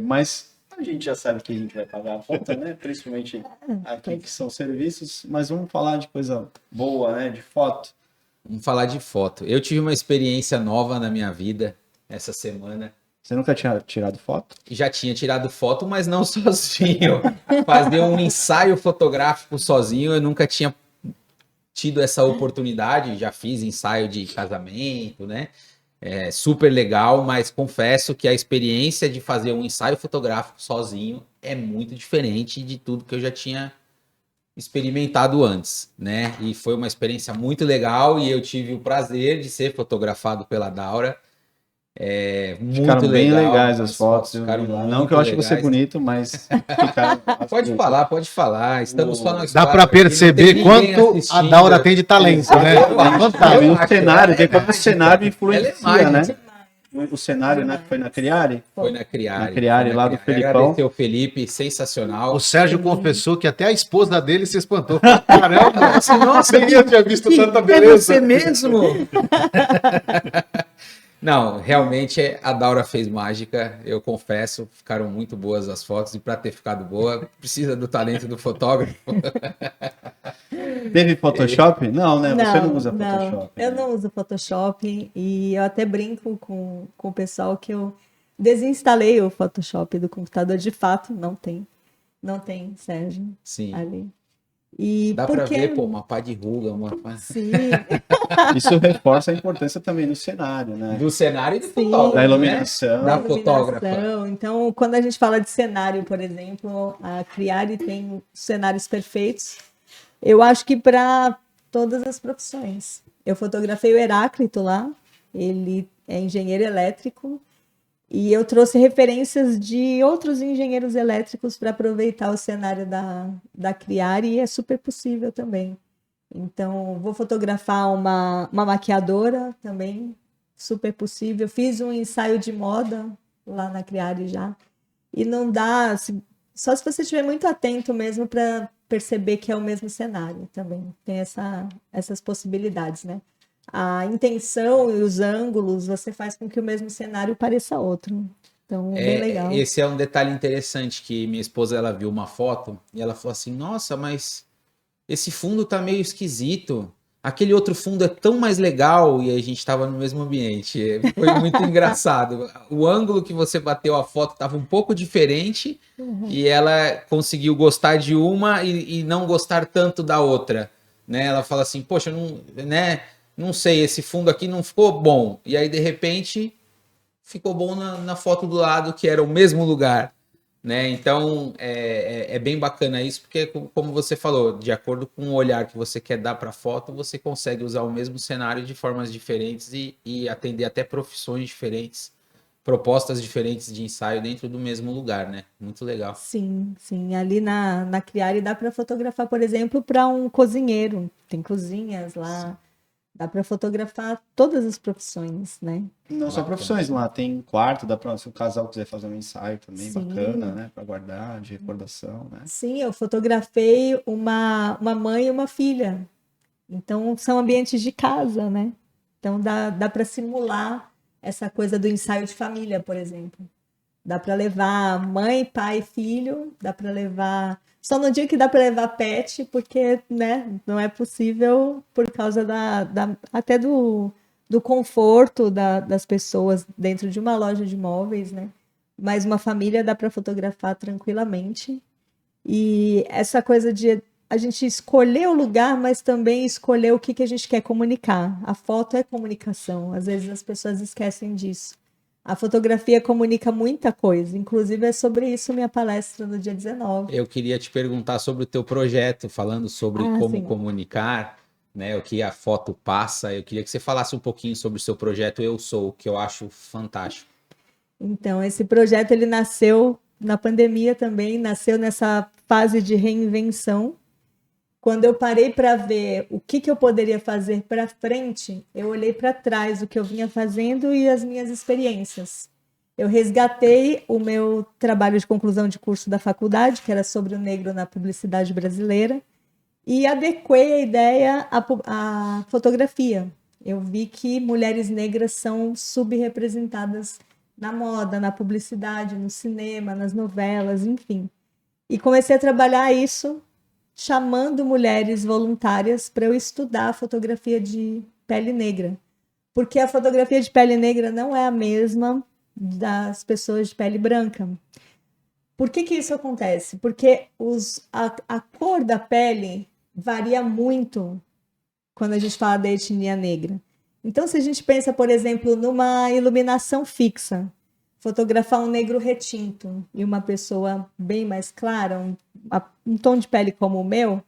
Mas a gente já sabe que a gente vai pagar a conta, né? Principalmente aqui que são serviços, mas vamos falar de coisa boa, né? De foto.
Vamos falar de foto. Eu tive uma experiência nova na minha vida essa semana.
Você nunca tinha tirado foto?
Já tinha tirado foto, mas não sozinho. Fazer um ensaio fotográfico sozinho, eu nunca tinha tido essa oportunidade. Já fiz ensaio de casamento, né? É super legal, mas confesso que a experiência de fazer um ensaio fotográfico sozinho é muito diferente de tudo que eu já tinha experimentado antes, né? E foi uma experiência muito legal e eu tive o prazer de ser fotografado pela Daura. Muito
Ficaram bem
legal,
legais as fotos.
ficaram
Não
muito
que eu ache você
legais.
bonito, mas ficaram.
Pode falar, pode falar. Estamos só nós
Dá
quatro
para
aqui, não
perceber
tem ninguém
quanto a
assistindo.
Daura tem de talento, né?
Sabe, o
acho,
cenário, tem
ela é
como o cenário influencia,
Ela é
né?
mágica.
O cenário, né, que foi na Criare.
Foi na Criare.
Na Criare,
Foi
lá do
Criare.
Felipão.
Agradecer o Felipe, sensacional.
O Sérgio confessou que até a esposa dele se espantou. Caramba,
Nossa,
nem eu tinha visto tanta
é
beleza.
você mesmo? Não, realmente a Daura fez mágica, eu confesso, ficaram muito boas as fotos e para ter ficado boa, precisa do talento do fotógrafo.
Teve Photoshop? Não, né? Você não usa
não,
Photoshop.
eu
né?
não uso Photoshop e eu até brinco com o pessoal que eu desinstalei o Photoshop do computador. De fato, não tem, Sérgio,
Sim,
ali. E
dá para
porque
ver, pô, uma pá de ruga,
sim,
Isso reforça a importância também do cenário, né?
do cenário e do
Sim.
fotógrafo,
Da
né?
iluminação.
Da
iluminação.
fotógrafa.
Então, quando a gente fala de cenário, por exemplo, a Criare tem cenários perfeitos. Eu acho que para todas as profissões. Eu fotografei o Heráclito lá, ele é engenheiro elétrico, e eu trouxe referências de outros engenheiros elétricos para aproveitar o cenário da Criare, e é super possível também. Então, vou fotografar uma maquiadora também, super possível. Fiz um ensaio de moda lá na Criare já. E não dá, só se você estiver muito atento mesmo para perceber que é o mesmo cenário também. Tem essas possibilidades, né? A intenção e os ângulos, você faz com que o mesmo cenário pareça outro. Então, bem legal.
Esse é um detalhe interessante que minha esposa, ela viu uma foto e ela falou assim, nossa, mas esse fundo tá meio esquisito. Aquele outro fundo é tão mais legal, e a gente estava no mesmo ambiente. Foi muito engraçado. O ângulo que você bateu a foto estava um pouco diferente, e ela conseguiu gostar de uma e não gostar tanto da outra. Né? Ela fala assim, poxa, não sei, esse fundo aqui não ficou bom. E aí, de repente, ficou bom na foto do lado, que era o mesmo lugar. né? Então é bem bacana isso, porque como você falou, de acordo com o olhar que você quer dar para a foto, você consegue usar o mesmo cenário de formas diferentes e atender até profissões diferentes, propostas diferentes de ensaio dentro do mesmo lugar, né? Muito legal.
Sim, sim. Ali na Criare dá para fotografar, por exemplo, para um cozinheiro. Tem cozinhas lá. Dá para fotografar todas as profissões, né?
Não só
Bacana.
profissões lá, tem quarto, dá pra, se o casal quiser fazer um ensaio também,
Sim.
bacana, né? Pra guardar, de recordação, né?
Sim, eu fotografei uma mãe e uma filha. Então, são ambientes de casa, né? Então, dá para simular essa coisa do ensaio de família, por exemplo. Dá para levar mãe, pai, filho, dá para levar. Só não digo que dá para levar pet, porque, né, não é possível por causa até do conforto das pessoas dentro de uma loja de móveis, né? Mas uma família dá para fotografar tranquilamente. E essa coisa de a gente escolher o lugar, mas também escolher o que a gente quer comunicar. A foto é comunicação, às vezes as pessoas esquecem disso. A fotografia comunica muita coisa, inclusive é sobre isso minha palestra no dia 19.
Eu queria te perguntar sobre o teu projeto, falando sobre como
Sim.
comunicar, né, o que a foto passa. Eu queria que você falasse um pouquinho sobre o seu projeto Eu Sou, que eu acho fantástico.
Então, esse projeto ele nasceu na pandemia também, nasceu nessa fase de reinvenção. Quando eu parei para ver o que eu poderia fazer para frente, eu olhei para trás o que eu vinha fazendo e as minhas experiências. Eu resgatei o meu trabalho de conclusão de curso da faculdade, que era sobre o negro na publicidade brasileira, e adequei a ideia à fotografia. Eu vi que mulheres negras são subrepresentadas na moda, na publicidade, no cinema, nas novelas, enfim. E comecei a trabalhar isso chamando mulheres voluntárias para eu estudar a fotografia de pele negra. Porque a fotografia de pele negra não é a mesma das pessoas de pele branca. Por que isso acontece? Porque a cor da pele varia muito quando a gente fala da etnia negra. Então, se a gente pensa, por exemplo, numa iluminação fixa, fotografar um negro retinto e uma pessoa bem mais clara, um tom de pele como o meu,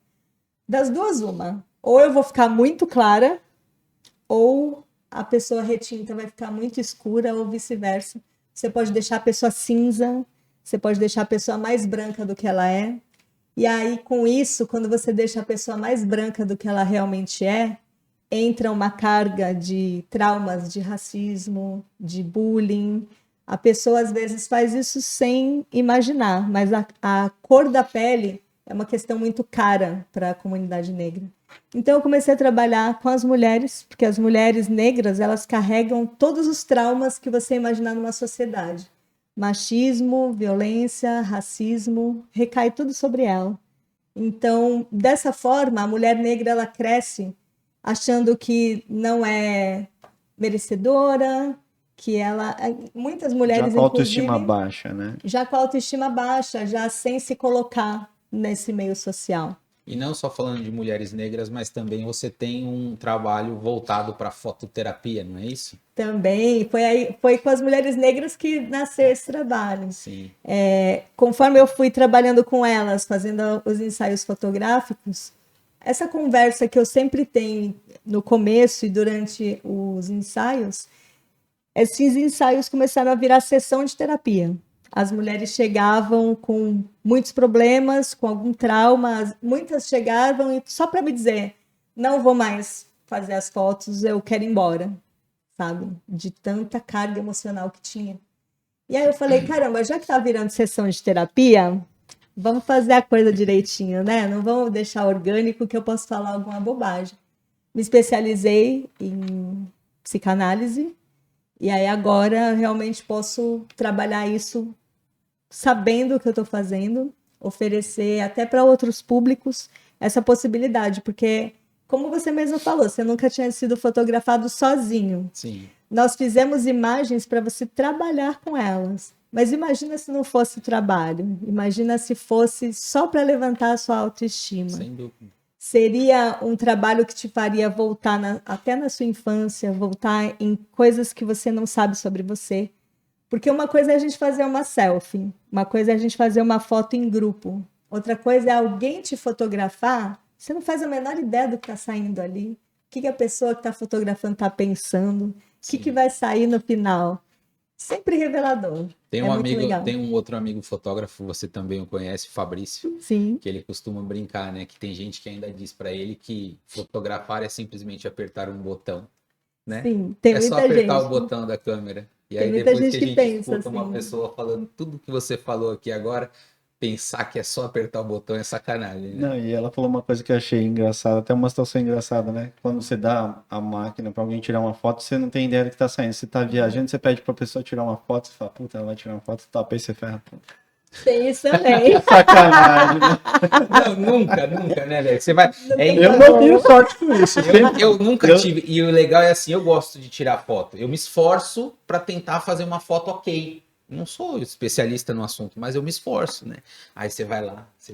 das duas uma. Ou eu vou ficar muito clara, ou a pessoa retinta vai ficar muito escura, ou vice-versa. Você pode deixar a pessoa cinza, você pode deixar a pessoa mais branca do que ela é. E aí, com isso, quando você deixa a pessoa mais branca do que ela realmente é, entra uma carga de traumas, de racismo, de bullying. A pessoa, às vezes, faz isso sem imaginar, mas a cor da pele é uma questão muito cara para a comunidade negra. Então, eu comecei a trabalhar com as mulheres, porque as mulheres negras, elas carregam todos os traumas que você imaginar numa sociedade. Machismo, violência, racismo, recai tudo sobre ela. Então, dessa forma, a mulher negra, ela cresce achando que não é merecedora, que ela... Muitas mulheres,
Já com a autoestima
inclusive,
baixa, né?
já com a autoestima baixa, já sem se colocar nesse meio social.
E não só falando de mulheres negras, mas também você tem um trabalho voltado para fototerapia, não é isso?
Também, foi com as mulheres negras que nasceu esse trabalho.
Sim.
Conforme eu fui trabalhando com elas, fazendo os ensaios fotográficos, essa conversa que eu sempre tenho no começo e durante os ensaios, esses ensaios começaram a virar sessão de terapia. As mulheres chegavam com muitos problemas, com algum trauma, muitas chegavam e só para me dizer, não vou mais fazer as fotos, eu quero ir embora, sabe? De tanta carga emocional que tinha. E aí eu falei, caramba, já que tá virando sessão de terapia, vamos fazer a coisa direitinho, né? Não vamos deixar orgânico que eu posso falar alguma bobagem. Me especializei em psicanálise e aí agora realmente posso trabalhar isso sabendo o que eu estou fazendo, oferecer até para outros públicos essa possibilidade, porque, como você mesmo falou, você nunca tinha sido fotografado sozinho.
Sim.
Nós fizemos imagens para você trabalhar com elas. Mas imagina se não fosse trabalho. Imagina se fosse só para levantar a sua autoestima.
Sem dúvida.
Seria um trabalho que te faria voltar até na sua infância, voltar em coisas que você não sabe sobre você. Porque uma coisa é a gente fazer uma selfie, uma coisa é a gente fazer uma foto em grupo, outra coisa é alguém te fotografar, você não faz a menor ideia do que está saindo ali, o que a pessoa que está fotografando está pensando, o que vai sair no final. Sempre revelador.
Tem
É
um
muito
amigo,
legal.
tem um outro amigo fotógrafo, você também o conhece, Fabrício,
Sim,
que ele costuma brincar, né? Que tem gente que ainda diz pra ele que fotografar é simplesmente apertar um botão, né?
sim, tem
É só
muita
apertar
gente.
o botão da câmera. E
Tem
aí
muita
depois
gente
que a
que
gente
pensa
escuta uma
assim.
pessoa falando tudo que você falou aqui agora, pensar que é só apertar o botão é sacanagem, né?
Não, e ela falou uma coisa que eu achei engraçada, até uma situação engraçada, né? Quando você dá a máquina pra alguém tirar uma foto, você não tem ideia do que tá saindo. Você tá viajando, você pede pra pessoa tirar uma foto, você fala, puta, ela vai tirar uma foto, top, aí você ferra.
Tem isso também.
Sacanagem, né?
Não, nunca, né, velho? Você vai.
Eu não tenho sorte com isso.
Eu nunca
eu-
tive. E o legal é assim, eu gosto de tirar foto. Eu me esforço pra tentar fazer uma foto ok. Não sou especialista no assunto, mas eu me esforço, né? Aí você vai lá, você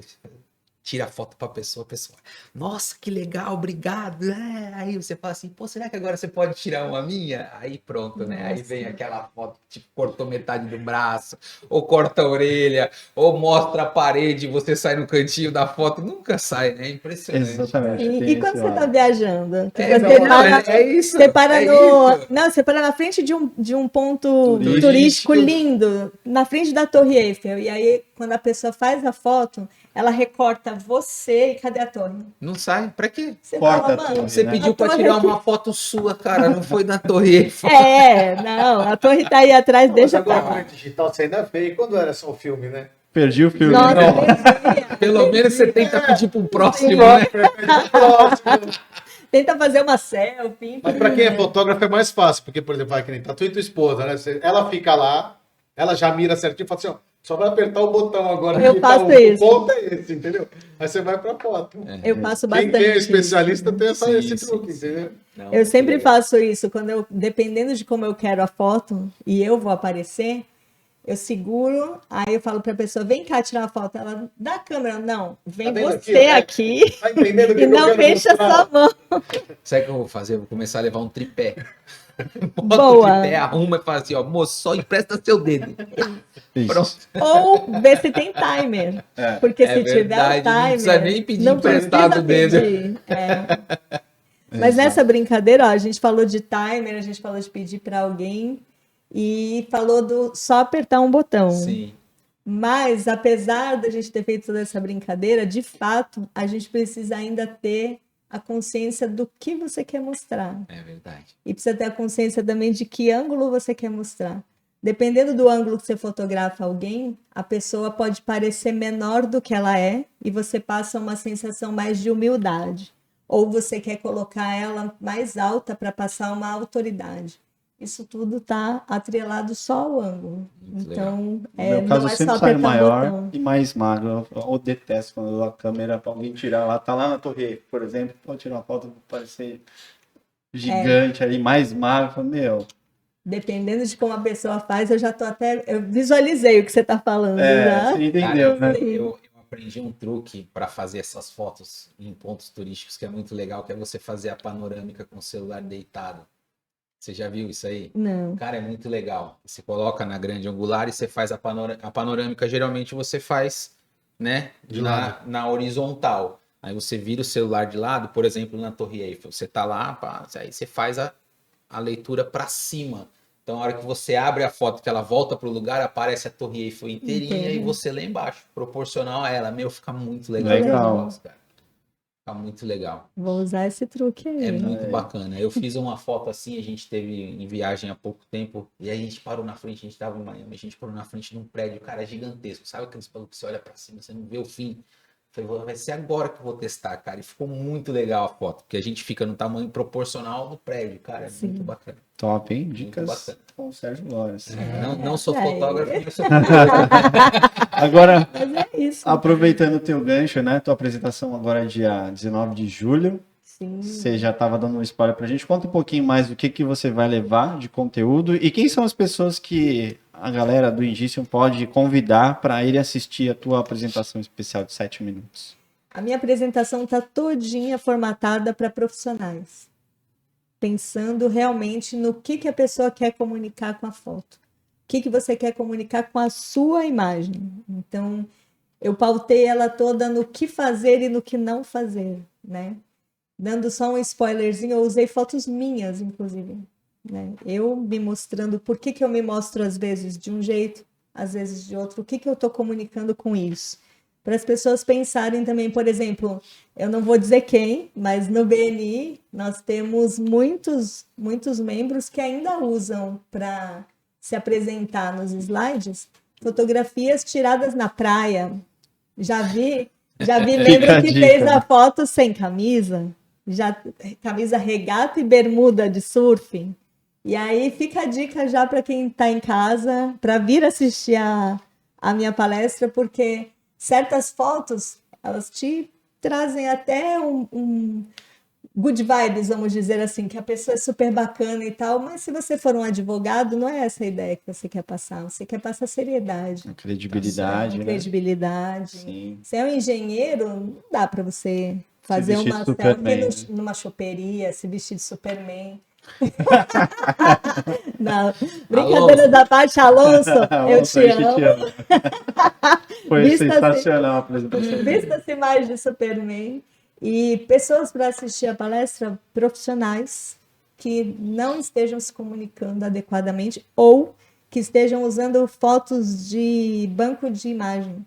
tira a foto pra pessoa, a pessoa, nossa, que legal, obrigado. É. Aí você fala assim, pô, será que agora você pode tirar uma minha? Aí pronto, né? Aí
Nossa.
vem aquela foto, tipo, cortou metade do braço, ou corta a orelha, ou mostra a parede, você sai no cantinho da foto, nunca sai, né? É impressionante.
Exatamente.
E,
tem
e quando
esse
você está
lado.
viajando? Que
É,
você
não,
para,
é isso.
você para
é
no.
isso.
Não, você para na frente de um ponto
Turístico.
turístico lindo, na frente da Torre Eiffel. E aí, quando a pessoa faz a foto, ela recorta você e cadê a torre?
Não sai, pra quê?
Você
Corta
fala,
a
mano,
torre,
Você
né?
pediu
a
pra
torre
tirar
aqui-
uma foto sua, cara, não foi na Torre Eiffel.
Não, a torre tá aí atrás,
Mas
deixa
agora
pra
com
lá.
a digital você ainda vê. E quando era só o filme, né?
Perdi o filme.
Nossa,
Não.
perdi.
Pelo menos você tenta pedir pro próximo,
Sim,
né?
próximo.
Tenta fazer uma selfie.
Mas pra quem é fotógrafo é mais fácil, porque, por exemplo, vai que nem tá tu e tua esposa, né? Ela fica lá, ela já mira certinho e fala assim, ó, só vai apertar o botão agora.
Eu
que
faço
o
isso.
ponto é esse, entendeu? Aí você vai pra foto.
Eu faço
Quem
bastante.
é especialista
isso.
tem
Sim,
esse
sim,
truque,
sim.
entendeu?
Não,
Eu
muito
sempre
legal.
faço isso, dependendo de como eu quero a foto e eu vou aparecer, eu seguro, aí eu falo pra pessoa, vem cá tirar uma foto. Ela, dá a câmera. Não, vem
Tá vendo
você
aqui,
aqui,
Tá entendendo o que
e
que eu
não
quero
fecha
mostrar?
sua mão.
Sabe o que eu vou fazer? Eu vou começar a levar um tripé. Bota o
Boa.
tripé, arruma e fala assim, ó, moço, só empresta seu dedo.
Isso.
Pronto.
Ou ver se tem timer.
É.
Porque
É
se tiver o
verdade, não
timer.
precisa nem pedir
não
emprestado
precisa
o dedo.
pedir. Mas nessa brincadeira, ó, a gente falou de timer, a gente falou de pedir para alguém e falou do só apertar um botão.
Sim,
Mas, apesar da gente ter feito toda essa brincadeira, de fato, a gente precisa ainda ter a consciência do que você quer mostrar.
é verdade.
E precisa ter a consciência também de que ângulo você quer mostrar. Dependendo do ângulo que você fotografa alguém, a pessoa pode parecer menor do que ela é e você passa uma sensação mais de humildade. Ou você quer colocar ela mais alta para passar uma autoridade. Isso tudo está atrelado só ao ângulo.
Muito
Então,
No meu
não
caso,
é
eu
só
sempre saio
apertar o
maior
botão.
e mais magro. Eu detesto quando a câmera, pra alguém tirar lá, tá lá na torre, por exemplo, pode tirar uma foto, parecer gigante ali, mais magro. Eu falo, meu,
Dependendo de como a pessoa faz, eu já tô até. Eu visualizei o que você está falando já.
você entendeu,
Cara,
né?
eu aprendi um truque para fazer essas fotos em pontos turísticos que é muito legal, que é você fazer a panorâmica com o celular deitado. Você já viu isso aí?
Não.
Cara, é muito legal. Você coloca na grande angular e você faz a panorâmica. Geralmente você faz, né,
De lado.
na horizontal. Aí você vira o celular de lado, por exemplo, na Torre Eiffel. Você tá lá, pá, aí você faz a leitura para cima. Então, a hora que você abre a foto, que ela volta pro lugar, aparece a Torre Eiffel inteirinha
Entendi.
e você lá embaixo, proporcional a ela. Meu, fica muito legal.
Legal.
esse negócio, cara. Fica muito legal.
Vou usar esse truque aí.
É muito bacana. Eu fiz uma foto assim, a gente teve em viagem há pouco tempo, e aí a gente parou na frente, a gente tava em Miami, a gente parou na frente de um prédio, cara, gigantesco. Sabe aqueles bagulho que você olha pra cima, você não vê o fim? Falei, vai ser agora que eu vou testar, cara. E ficou muito legal a foto, porque a gente fica no tamanho proporcional do prédio, cara. É
Sim.
muito bacana.
Top, hein?
Muito
Dicas
bacana.
com o Sérgio Lores.
Não sou
Aí.
fotógrafo, mas sou
Agora,
Mas é isso.
aproveitando o teu gancho, né? Tua apresentação agora é dia 19 de julho.
Sim.
Você já estava dando um spoiler pra gente. Conta um pouquinho mais do que você vai levar de conteúdo e quem são as pessoas que a galera do Indicium pode convidar para ir assistir a tua apresentação especial de 7 minutos.
A minha apresentação está todinha formatada para profissionais, pensando realmente no que a pessoa quer comunicar com a foto. O que você quer comunicar com a sua imagem. Então, eu pautei ela toda no que fazer e no que não fazer, né? Dando só um spoilerzinho, eu usei fotos minhas, inclusive, né? Eu me mostrando por que eu me mostro às vezes de um jeito, às vezes de outro, o que eu estou comunicando com isso. Para as pessoas pensarem também, por exemplo, eu não vou dizer quem, mas no BNI nós temos muitos membros que ainda usam para se apresentar nos slides fotografias tiradas na praia. Já vi membro que fez a foto sem camisa, camisa regata e bermuda de surf. E aí fica a dica já para quem está em casa, para vir assistir a minha palestra, porque certas fotos, elas te trazem até um good vibes, vamos dizer assim, que a pessoa é super bacana e tal, mas se você for um advogado, não é essa a ideia que você quer passar. Você quer passar seriedade.
A credibilidade, né?
Credibilidade.
Sim.
Se é um engenheiro, não dá para você fazer uma selfie numa choperia, se vestir de Superman. Não, brincadeira da parte, Alonso, eu te amo.
Foi sensacional a apresentação.
Vista-se mais de Superman. E pessoas para assistir a palestra, profissionais que não estejam se comunicando adequadamente ou que estejam usando fotos de banco de imagem.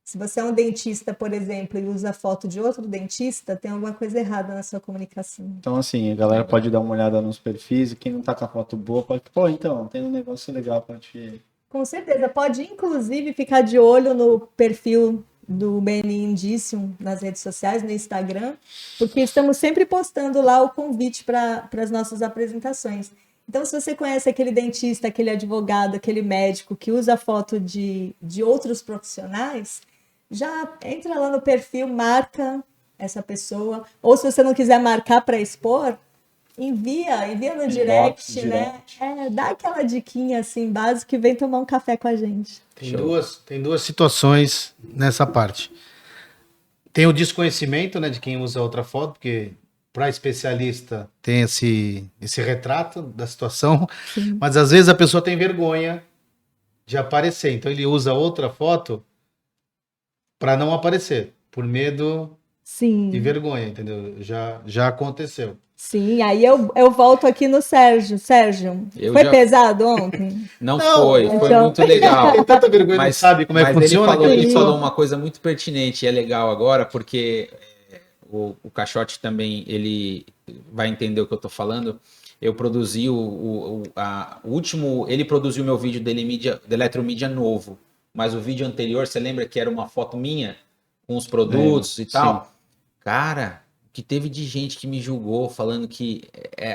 Se você é um dentista, por exemplo, e usa foto de outro dentista, tem alguma coisa errada na sua comunicação.
Então, assim, a galera pode dar uma olhada nos perfis e quem não tá com a foto boa pode... Pô, então, tem um negócio legal para te...
Com certeza. Pode, inclusive, ficar de olho no perfil do BNI Indicium nas redes sociais, no Instagram, porque estamos sempre postando lá o convite para as nossas apresentações. Então, se você conhece aquele dentista, aquele advogado, aquele médico que usa foto de outros profissionais, já entra lá no perfil, marca essa pessoa. Ou se você não quiser marcar para expor, envia no direct, né? Dá aquela diquinha assim, básica, e vem tomar um café com a gente.
Tem duas situações nessa parte. Tem o desconhecimento, né, de quem usa outra foto, porque para especialista tem esse retrato da situação,
Sim.
mas às vezes a pessoa tem vergonha de aparecer, então ele usa outra foto para não aparecer, por medo
Sim.
e vergonha, entendeu? Já aconteceu.
Sim, aí eu volto aqui no Sérgio. Sérgio, foi pesado ontem?
Não, foi
então...
muito legal.
Tem tanta vergonha, mas não sabe como é que funciona.
Ele falou uma coisa muito pertinente e é legal agora, porque o Caixote também, ele vai entender o que eu tô falando. Eu produzi o último, ele produziu meu vídeo de Eletromídia novo, mas o vídeo anterior, você lembra que era uma foto minha com os produtos e tal? Sim. Cara, que teve de gente que me julgou, falando que...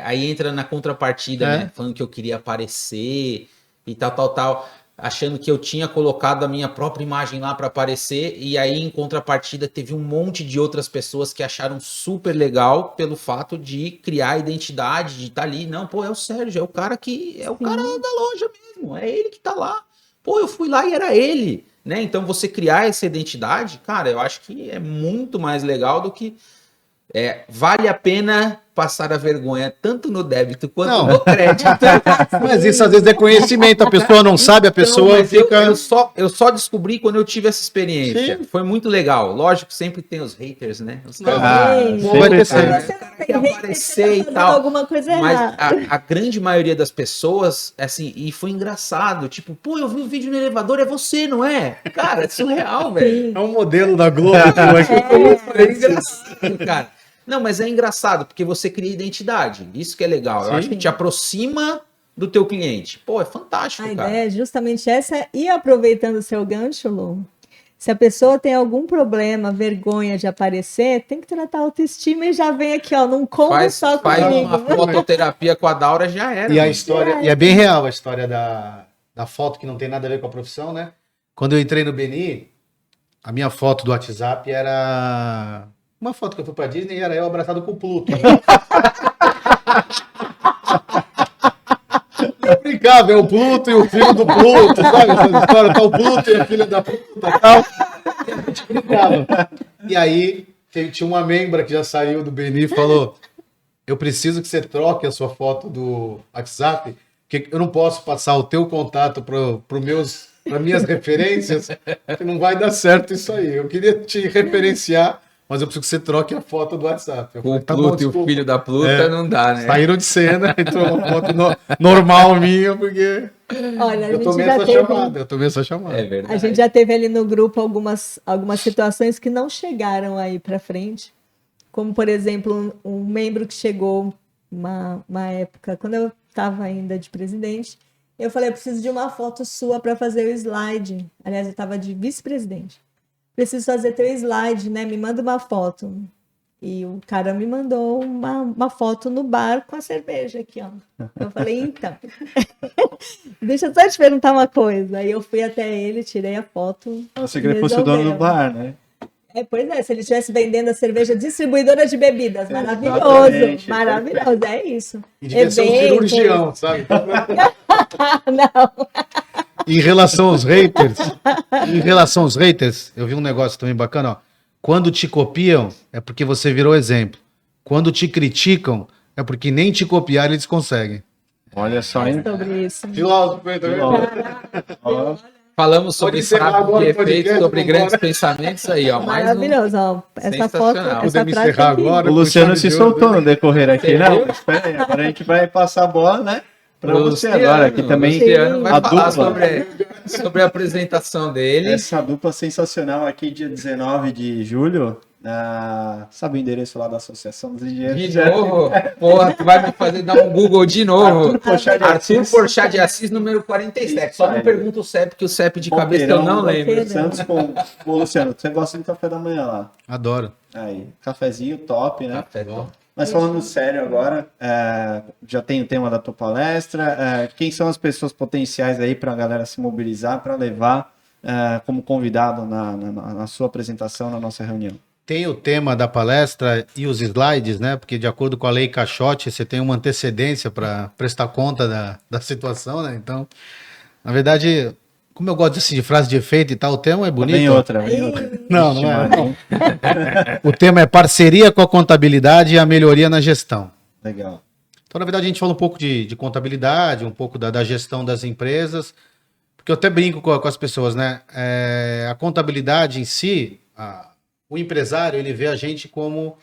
aí entra na contrapartida, né? Falando que eu queria aparecer e tal, achando que eu tinha colocado a minha própria imagem lá para aparecer, e aí em contrapartida teve um monte de outras pessoas que acharam super legal pelo fato de criar a identidade, de estar ali. Não, pô, é o Sérgio, é o cara que... é o cara da loja mesmo, é ele que tá lá. Pô, eu fui lá e era ele, né? Então você criar essa identidade, cara, eu acho que é muito mais legal do que... vale a pena passar a vergonha tanto no débito quanto no crédito.
Mas isso às vezes é conhecimento, a pessoa não sabe, a pessoa
então,
fica...
Eu só descobri quando eu tive essa experiência. Sim. Foi muito legal. Lógico que sempre tem os haters, né? Os
que aparecer e tal. Alguma coisa
mas a grande maioria das pessoas, assim, e foi engraçado, tipo, pô, eu vi o vídeo no elevador, é você, não é? Cara, é surreal, velho.
É um modelo da Globo.
É engraçado, cara. Não, mas é engraçado, porque você cria identidade. Isso que é legal. Sim. Eu acho que te aproxima do teu cliente. Pô, é fantástico,
cara.
A
ideia é justamente essa. E aproveitando o seu gancho, Lu, se a pessoa tem algum problema, vergonha de aparecer, tem que tratar a autoestima e já vem aqui, ó, num combo só comigo.
Faz uma fototerapia com a Daura, já era.
E a história, e é bem real a história da foto que não tem nada a ver com a profissão, né? Quando eu entrei no BNI, a minha foto do WhatsApp era... uma foto que eu fui pra Disney e era eu abraçado com o Pluto. Eu brincava, é o Pluto e o filho do Pluto, sabe? Essa história, tá o Pluto e a filha da puta e tal. E a gente brincava. E aí, tinha uma membra que já saiu do BNI e falou: eu preciso que você troque a sua foto do WhatsApp, porque eu não posso passar o teu contato para minhas referências, que não vai dar certo isso aí. Eu queria te referenciar, mas eu preciso que você troque a foto do WhatsApp. Eu
O
falei, tá bom,
Pluto e o
desculpa.
filho da Pluta
É.
não dá, né?
Saíram de cena, entrou uma foto normal minha, porque
Olha, a
eu
gente
tomei
já
essa
teve,
chamada. Eu tomei essa chamada.
É
a
verdade.
gente já teve ali no grupo algumas situações que não chegaram aí para frente, como por exemplo um membro que chegou uma época quando eu estava ainda de presidente, eu falei, eu preciso de uma foto sua para fazer o slide. Aliás, eu estava de vice-presidente. Preciso fazer teu slide, né? Me manda uma foto. E o cara me mandou uma foto no bar com a cerveja aqui, ó. Eu falei, então, deixa eu só te perguntar uma coisa. Aí eu fui até ele, tirei a foto.
Você queria que fosse o dono do
resolvemos.
bar, né?
Pois é, se ele estivesse vendendo a cerveja distribuidora de bebidas, maravilhoso,
Exatamente.
maravilhoso, é isso.
E devia ser um
Eventos.
cirurgião, sabe?
Não,
Em relação aos haters, eu vi um negócio também bacana, ó. Quando te copiam, é porque você virou exemplo. Quando te criticam, é porque nem te copiar eles conseguem.
Olha só,
é
hein?
sobre isso.
Filósofo, hein, tá vendo?
Ó,
Falamos sobre
encerrar
fábrica
agora
de
o podcast,
efeitos, sobre
vamos
grandes
embora.
pensamentos aí, ó. Mais um...
Maravilhoso, ó. Essa foto,
Sensacional.
essa
Podemos
frase
encerrar
aqui.
agora?
o Luciano
com
se
chave de ouro,
soltou
né?
no decorrer aqui,
Você
não?
viu?
Espera aí, agora a gente vai passar a bola, né? Pra
Pro
você
Luciano.
agora, que também
Luciano vai
a
falar
dupla.
sobre a apresentação dele.
Essa dupla sensacional aqui, dia 19 de julho, sabe o endereço lá da Associação dos Engenheiros?
De novo? Porra, tu vai me fazer dar um Google de novo.
Arthur Porchat de
Arthur
Assis.
Porchat de Assis, número 47. Só não
Aí.
pergunta o CEP, que o CEP de cabeça eu não
Boqueirão,
lembro.
Santos com... Ô, Luciano, você gosta de café da manhã lá?
Adoro.
Aí, cafezinho top, né?
Café bom.
Mas falando sério agora, já tem o tema da tua palestra. Quem são as pessoas potenciais aí para a galera se mobilizar para levar como convidado na sua apresentação, na nossa reunião?
Tem o tema da palestra e os slides, né? Porque de acordo com a lei Caixote, você tem uma antecedência para prestar conta da situação, né? Então, na verdade, como eu gosto assim, de frase de efeito e tal, o tema é bonito.
Vem outra, vem outra.
Não,
Vixe,
não é.
Maria.
Não. O tema é parceria com a contabilidade e a melhoria na gestão.
Legal.
Então, na verdade, a gente fala um pouco de contabilidade, um pouco da gestão das empresas, porque eu até brinco com as pessoas, né? A contabilidade em si, o empresário, ele vê a gente como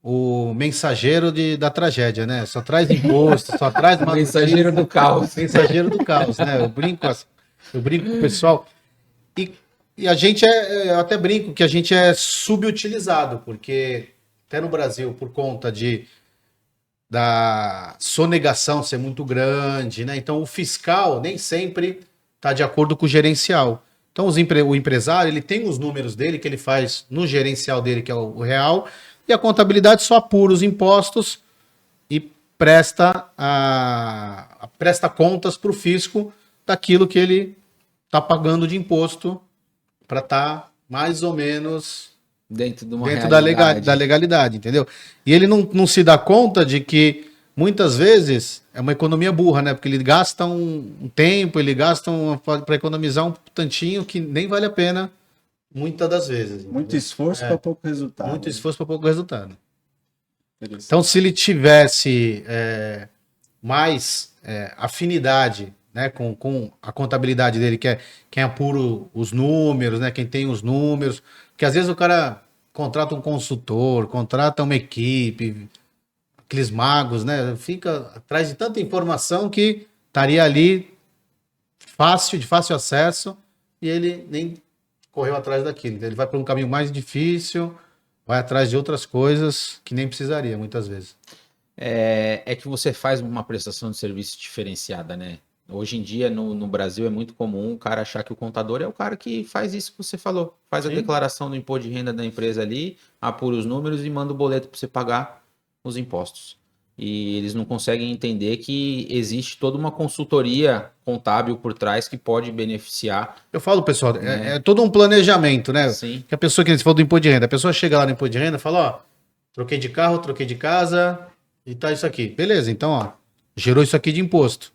o mensageiro da tragédia, né? Só traz imposto, só traz uma
Mensageiro do caos.
mensageiro do caos, né? Eu brinco com o pessoal. E a gente eu até brinco que a gente é subutilizado, porque até no Brasil, por conta da sonegação ser muito grande, né? Então o fiscal nem sempre está de acordo com o gerencial. Então o empresário, ele tem os números dele que ele faz no gerencial dele, que é o real, e a contabilidade só apura os impostos e presta contas para o fisco daquilo que ele está pagando de imposto para estar mais ou menos
Dentro de uma
dentro da
realidade.
legalidade, entendeu? E ele não se dá conta de que muitas vezes é uma economia burra, né? Porque ele gasta um tempo, ele gasta para economizar um tantinho que nem vale a pena muitas das vezes.
Muito
entendeu?
esforço para pouco resultado.
Muito esforço para pouco resultado.
Interessante.
Então, se ele tivesse mais afinidade, né, com a contabilidade dele, que é quem apura os números, né, quem tem os números, porque às vezes o cara contrata um consultor, contrata uma equipe, aqueles magos, né, fica atrás de tanta informação que estaria ali de fácil acesso, e ele nem correu atrás daquilo. Ele vai para um caminho mais difícil, vai atrás de outras coisas que nem precisaria, muitas vezes.
É que você faz uma prestação de serviço diferenciada, né? Hoje em dia, no Brasil, é muito comum o cara achar que o contador é o cara que faz isso que você falou. Faz a
Sim.
declaração do imposto de renda da empresa ali, apura os números e manda o boleto para você pagar os impostos. E eles não conseguem entender que existe toda uma consultoria contábil por trás que pode beneficiar.
Eu falo, pessoal, é todo um planejamento, né?
Sim.
Que a pessoa que você falou do imposto de renda, a pessoa chega lá no imposto de renda e fala, ó, troquei de carro, troquei de casa e tá isso aqui. Beleza, então, ó, gerou isso aqui de imposto.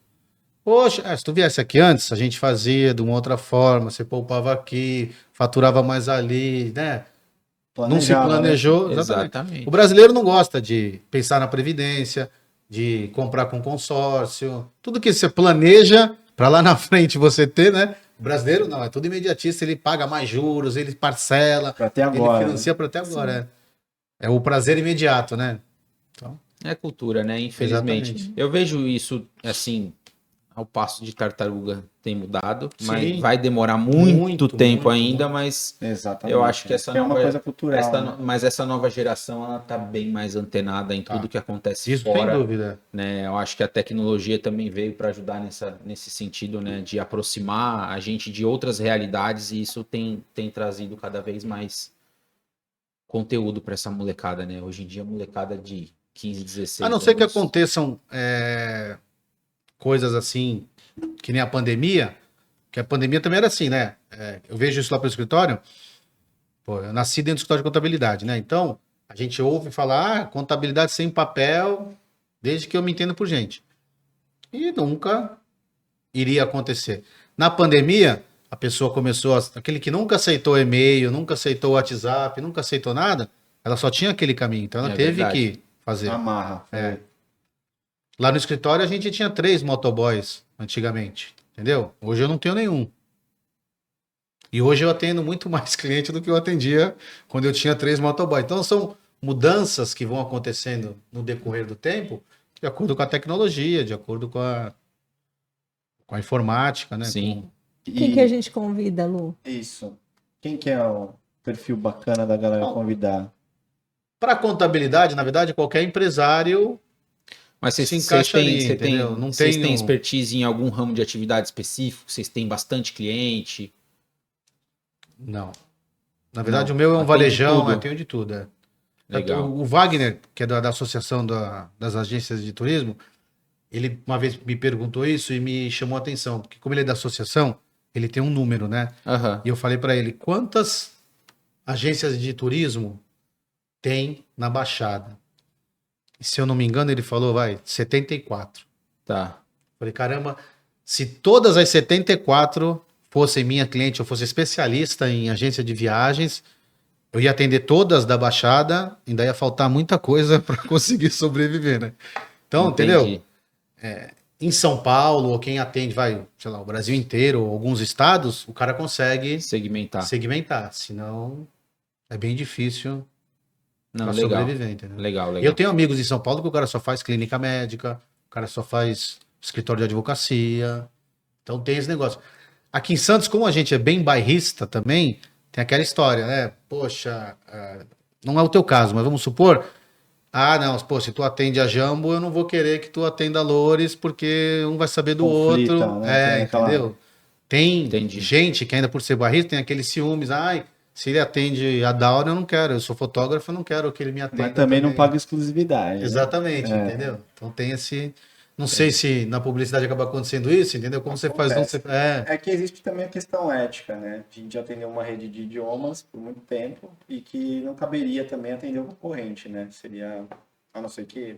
Poxa, se tu viesse aqui antes, a gente fazia de uma outra forma, você poupava aqui, faturava mais ali, né? Não se
Planejava, né?
planejou. Exatamente.
Exatamente.
O brasileiro não gosta de pensar na previdência, de comprar com consórcio, tudo que você planeja para lá na frente você ter, né? O brasileiro não, é tudo imediatista, ele paga mais juros, ele parcela,
Pra até agora.
ele financia para até agora. É o prazer imediato, né? Então,
É cultura, né? Infelizmente.
exatamente.
Eu vejo isso, assim, ao passo de tartaruga tem mudado, mas
Sim.
vai demorar muito tempo
muito,
ainda,
muito.
mas
Exatamente.
eu acho que essa
é uma
nova,
coisa cultural. né?
mas essa nova geração, ela tá bem mais antenada em tudo
Tá.
que acontece
Isso sem
fora,
dúvida.
né? Eu acho que a tecnologia também veio para ajudar nesse sentido, né? De aproximar a gente de outras realidades e isso tem trazido cada vez mais conteúdo para essa molecada, né? Hoje em dia, a molecada de 15, 16
A não ser que
anos.
aconteçam coisas assim, que nem a pandemia, que a pandemia também era assim, né? Eu vejo isso lá pelo escritório. Pô, eu nasci dentro do escritório de contabilidade, né? Então, a gente ouve falar, contabilidade sem papel, desde que eu me entendo por gente. E nunca iria acontecer. Na pandemia, a pessoa começou, aquele que nunca aceitou e-mail, nunca aceitou WhatsApp, nunca aceitou nada, ela só tinha aquele caminho, então ela
É
teve
verdade.
que fazer.
Amarra.
É. Lá no escritório a gente tinha 3 motoboys antigamente, entendeu? Hoje eu não tenho nenhum. E hoje eu atendo muito mais cliente do que eu atendia quando eu tinha 3 motoboys. Então são mudanças que vão acontecendo no decorrer do tempo, de acordo com a tecnologia, de acordo com a informática, né?
Sim.
Quem que a gente convida, Lu?
Isso. Quem que é o perfil bacana da galera
Bom,
convidar?
Para contabilidade, na verdade, qualquer empresário
Mas
se
vocês
encaixaria, entendeu? Não
vocês têm
tenho...
expertise em algum ramo de atividade específico? Vocês têm bastante cliente?
Não. Na verdade,
Não.
o meu é um
Atende
varejão,
tudo.
eu tenho de tudo.
Legal.
O Wagner, que é da Associação das Agências de Turismo, ele uma vez me perguntou isso e me chamou a atenção, porque como ele é da associação, ele tem um número, né?
Aham.
E eu falei para ele, quantas agências de turismo tem na Baixada? E, se eu não me engano, ele falou, 74.
Tá.
Falei, caramba, se todas as 74 fossem minha cliente, eu fosse especialista em agência de viagens, eu ia atender todas da Baixada, ainda ia faltar muita coisa para conseguir sobreviver, né? Então, entendeu?
Entendi.
Em São Paulo, ou quem atende, sei lá, o Brasil inteiro, ou alguns estados, o cara consegue
Segmentar.
segmentar. Senão, é bem difícil
Não,
para
legal.
sobreviver, entendeu?
Legal,
Eu
legal.
tenho amigos em São Paulo que o cara só faz clínica médica, o cara só faz escritório de advocacia. Então tem esse negócio. Aqui em Santos, como a gente é bem bairrista também, tem aquela história, né? Poxa, não é o teu caso, mas vamos supor. Ah, não, pô, se tu atende a Jambo, eu não vou querer que tu atenda a Loures, porque um vai saber do
Conflita,
outro.
né? Tem aquela-
Entendeu? Tem
Entendi.
gente que ainda por ser barrista tem aqueles ciúmes. Ai, se ele atende a Daura, eu não quero. Eu sou fotógrafo, eu não quero que ele me atenda.
Mas também não paga exclusividade. né?
Exatamente, entendeu? Então tem esse. Não sei se na publicidade acaba acontecendo isso, entendeu? Como você faz.
Acontece.
É,
É que existe também a questão ética, né? A gente atendeu uma rede de idiomas por muito tempo e que não caberia também atender o concorrente, né? Seria, a não ser que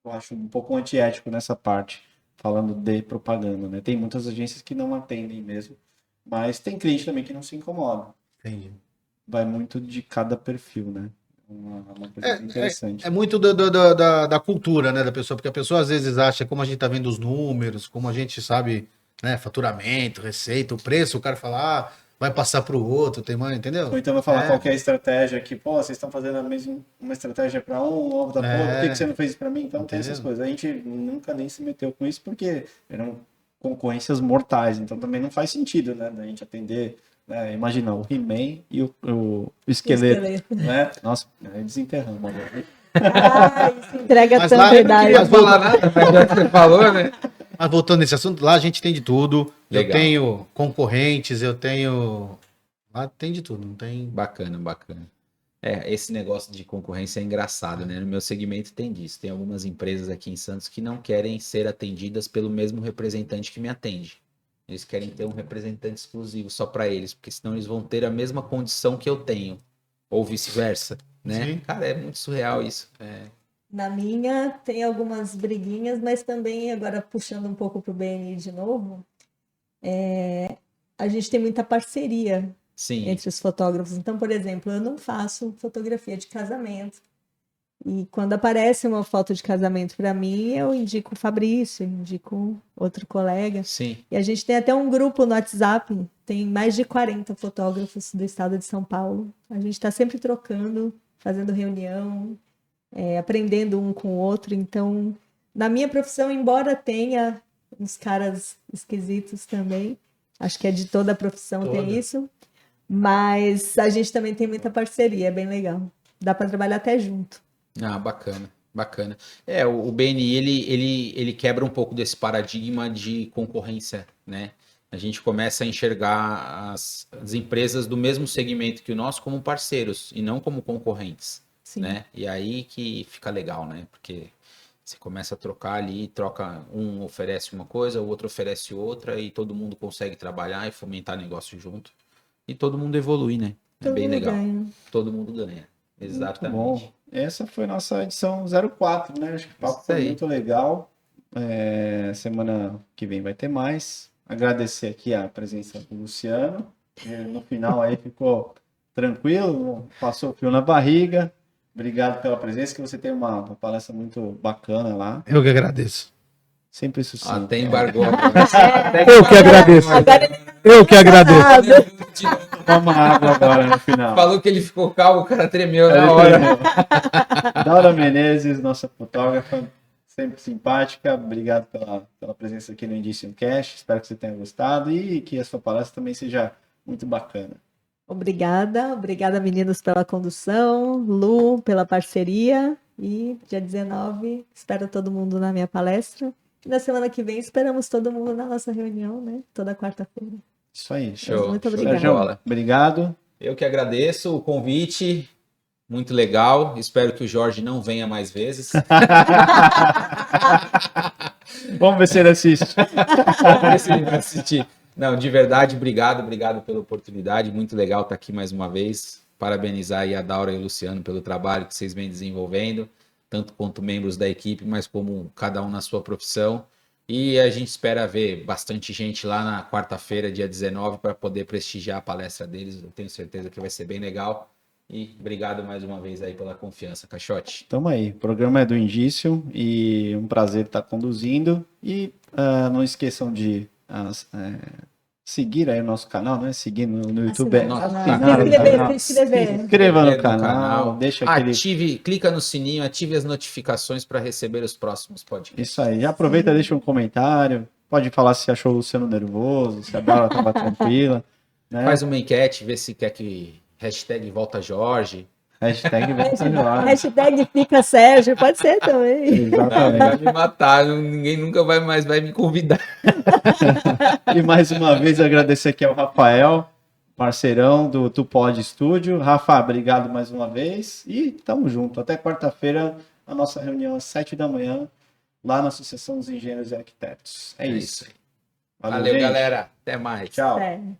eu acho um pouco antiético nessa parte, falando de propaganda, né? Tem muitas agências que não atendem mesmo, mas tem cliente também que não se incomoda.
entendi.
Vai muito de cada perfil, né? Uma coisa interessante.
É muito da cultura, né, da pessoa, porque a pessoa às vezes acha, como a gente tá vendo os números, como a gente sabe, né, faturamento, receita, o preço, o cara fala, vai passar pro outro, tem mãe, entendeu?
Ou então vai falar qual que é a estratégia que, pô, vocês estão fazendo a mesma uma estratégia para outra para outro, por que você não fez isso para mim? Então tem essas coisas. A gente nunca nem se meteu com isso porque eram concorrências mortais, então também não faz sentido, né, da gente atender, né, imagina o He-Man e o esqueleto, né? Nossa, desenterramos agora.
Ah, isso entrega
Mas
tanta
lá eu não
idade.
queria
Não falar nada, mas já que você falou, né?
Mas voltando nesse assunto, lá a gente tem de tudo. Eu
Legal.
tenho concorrentes, eu tenho. Lá tem de tudo, não tem.
Bacana, bacana. Esse negócio de concorrência é engraçado, né? No meu segmento tem disso. Tem algumas empresas aqui em Santos que não querem ser atendidas pelo mesmo representante que me atende. Eles querem ter um representante exclusivo só para eles, porque senão eles vão ter a mesma condição que eu tenho, ou vice-versa, né?
Sim.
Cara, é muito surreal isso.
Na minha tem algumas briguinhas, mas também, agora puxando um pouco para o BNI de novo, a gente tem muita parceria
Sim,
entre os fotógrafos. Então, por exemplo, eu não faço fotografia de casamento. E quando aparece uma foto de casamento para mim, eu indico o Fabrício, indico outro colega.
Sim.
E a gente tem até um grupo no WhatsApp, tem mais de 40 fotógrafos do estado de São Paulo. A gente está sempre trocando, fazendo reunião, aprendendo um com o outro. Então, na minha profissão, embora tenha uns caras esquisitos também, acho que é de toda a profissão tem isso, mas a gente também tem muita parceria, é bem legal. Dá para trabalhar até junto.
Ah, bacana, bacana. O BNI, ele quebra um pouco desse paradigma de concorrência, né? A gente começa a enxergar as empresas do mesmo segmento que o nosso como parceiros e não como concorrentes,
Sim.
né? E aí que fica legal, né? Porque você começa a trocar ali, troca, um oferece uma coisa, o outro oferece outra e todo mundo consegue trabalhar e fomentar negócio junto. E todo mundo evolui, né? É
Todo
bem
mundo
legal.
ganha.
Todo mundo ganha.
Muito
Exatamente.
bom. Essa foi nossa edição 04, né? Acho que o papo
Isso
foi
aí.
muito legal. Semana que vem vai ter mais. Agradecer aqui a presença do Luciano. No final aí ficou tranquilo, passou o fio na barriga. Obrigado pela presença, que você tem uma palestra muito bacana lá.
Eu que agradeço.
Sempre sucinto.
Até embargou agora.
Eu que agradeço. Eu que agradeço.
Toma água agora no final.
Falou que ele ficou calmo, o cara tremeu na hora.
Daura Menezes, nossa fotógrafa, sempre simpática. Obrigado pela presença aqui no Indicium Cast. Espero que você tenha gostado e que a sua palestra também seja muito bacana.
Obrigada meninos pela condução, Lu pela parceria e dia 19 espero todo mundo na minha palestra. E na semana que vem esperamos todo mundo na nossa reunião, né? Toda quarta-feira.
Isso aí.
Show.
Muito
Show de
obrigada.
Sérgio,
bola.
obrigado.
Eu que agradeço o convite. Muito legal. Espero que o Jorge não venha mais vezes.
Vamos ver se ele assiste.
Vamos ver se ele vai assistir. Não, de verdade, obrigado pela oportunidade. Muito legal estar aqui mais uma vez. Parabenizar aí a Daura e o Luciano pelo trabalho que vocês vêm desenvolvendo, tanto quanto membros da equipe, mas como cada um na sua profissão. E a gente espera ver bastante gente lá na quarta-feira, dia 19, para poder prestigiar a palestra deles. Eu tenho certeza que vai ser bem legal. E obrigado mais uma vez aí pela confiança, Caixote.
Tamo aí. O programa é do Indício e um prazer estar conduzindo. E não esqueçam de seguir aí o nosso canal, né? Seguir no YouTube.
Se inscrever.
Se inscreva no canal, deixa aquele...
Clica no sininho, ative as notificações para receber os próximos podcasts.
Isso aí. Já aproveita, deixa um comentário. Pode falar se achou o Luciano nervoso, se a Bárbara estava tranquila. Né?
Faz uma enquete, vê se quer que hashtag volta Jorge.
Hashtag fica Sérgio, pode ser também.
Exatamente.
Vai me matar, ninguém nunca vai me convidar.
E mais uma vez agradecer aqui ao Rafael, parceirão do Tupod Studio. Rafa, obrigado mais uma vez e tamo junto. Até quarta-feira, a nossa reunião às 7 da manhã, lá na Associação dos Engenheiros e Arquitetos. É isso.
Valeu,
gente.
galera. Até mais.
Tchau.
Sério.